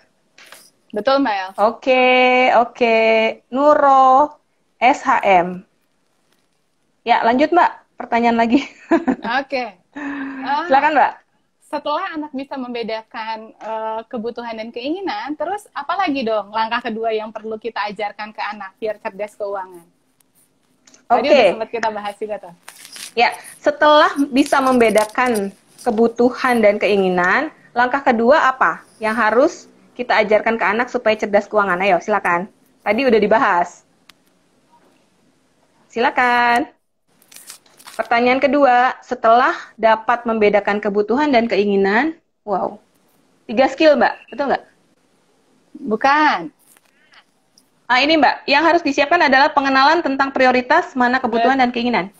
Betul Mbak El. Oke. Nuro SHM. Ya lanjut Mbak, pertanyaan lagi. Silakan Mbak. Setelah anak bisa membedakan kebutuhan dan keinginan, terus apa lagi dong langkah kedua yang perlu kita ajarkan ke anak biar cerdas keuangan? Tadi udah sempat kita bahas juga tuh. Ya, setelah bisa membedakan kebutuhan dan keinginan, langkah kedua apa yang harus kita ajarkan ke anak supaya cerdas keuangan? Ayo, silakan. Tadi udah dibahas. Silakan. Pertanyaan kedua, setelah dapat membedakan kebutuhan dan keinginan, 3 skill Mbak, betul nggak? Bukan. Ini Mbak, yang harus disiapkan adalah pengenalan tentang prioritas, mana kebutuhan dan keinginan.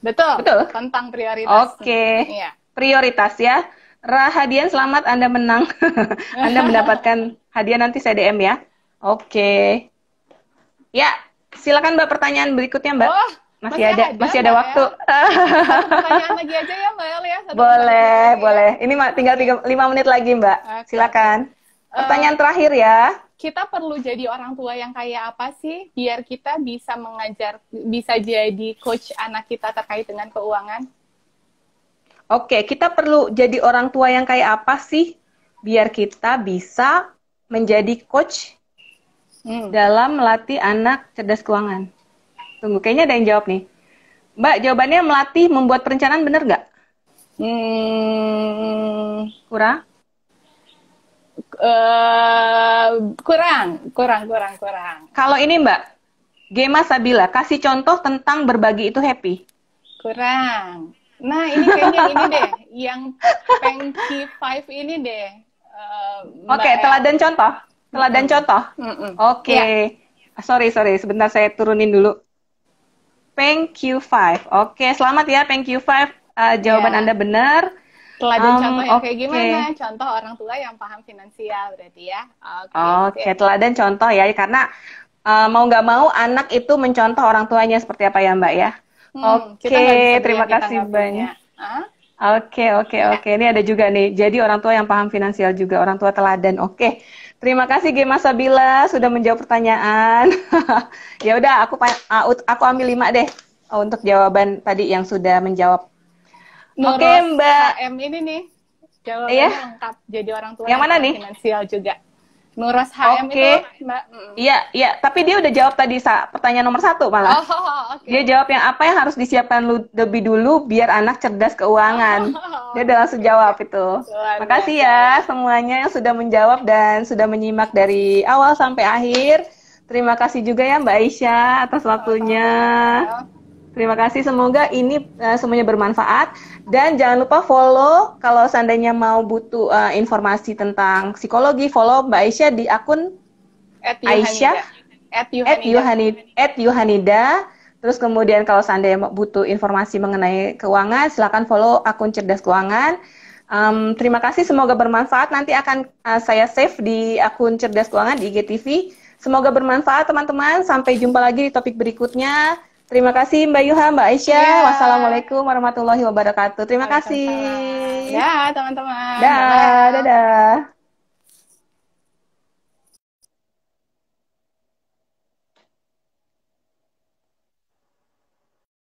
Betul. Tentang prioritas. Iya. Prioritas ya. Rahadian, selamat Anda menang. Anda mendapatkan hadiah, nanti saya DM ya. Ya, silakan Mbak pertanyaan berikutnya Mbak. Masih ada waktu. Satu pertanyaan lagi aja ya Mbak El ya. Boleh. Ini tinggal 5 menit lagi Mbak. Silakan. Pertanyaan terakhir ya. Kita perlu jadi orang tua yang kayak apa sih biar kita bisa bisa jadi coach anak kita terkait dengan keuangan? Kita perlu jadi orang tua yang kayak apa sih biar kita bisa menjadi coach dalam melatih anak cerdas keuangan? Tunggu, kayaknya ada yang jawab nih. Mbak, jawabannya melatih membuat perencanaan, bener nggak? Kurang? Kurang. Kalau ini Mbak, Gema Sabila, kasih contoh tentang berbagi itu happy. Kurang. Nah, ini kayaknya ini deh, yang Pengki 5 ini deh. Teladan contoh. Teladan contoh. Oke. Iya. Sorry, sebentar saya turunin dulu. Thank you 5. Oke, selamat ya Thank you 5. Jawaban Iya. Anda benar. Teladan contoh yang kayak Oke. gimana? Contoh orang tua yang paham finansial berarti ya. Oke, Sip. teladan contoh ya, karena mau nggak mau anak itu mencontoh orang tuanya seperti apa ya Mbak ya. Kita nggak bisa Oke, beli terima yang kita kasih nggak punya. banyak. Hah? Oke. Ya. Ini ada juga nih. Jadi orang tua yang paham finansial juga, orang tua teladan. Oke. Terima kasih Gema Sabila sudah menjawab pertanyaan. Ya udah, aku ambil 5 deh untuk jawaban tadi yang sudah menjawab. Oke, Nuros Mbak. HM ini nih Iya, jawabannya lengkap. Jadi orang tua yang yang mana paham nih? finansial juga. Nuros HM Oke. itu Mbak. Iya. Tapi dia udah jawab tadi pertanyaan nomor 1 malah. Oke. Dia jawab yang apa yang harus disiapkan lebih dulu biar anak cerdas keuangan. Dia udah langsung jawab itu. Luar Makasih biasa. ya semuanya yang sudah menjawab dan sudah menyimak dari awal sampai akhir. Terima kasih juga ya Mbak Aisyah atas waktunya. Terima kasih, semoga ini semuanya bermanfaat. Dan jangan lupa follow, kalau seandainya mau butuh informasi tentang psikologi, follow Mbak Aisyah di akun Aisyah @yuhanida. Terus kemudian kalau seandainya butuh informasi mengenai keuangan, silakan follow akun Cerdas Keuangan. Terima kasih, semoga bermanfaat. Nanti akan saya save di akun Cerdas Keuangan di IGTV. Semoga bermanfaat teman-teman. Sampai jumpa lagi di topik berikutnya. Terima kasih Mbak Yuha, Mbak Aisyah. Ya. Wassalamualaikum warahmatullahi wabarakatuh. Terima kasih. Ya, teman-teman. Dadah.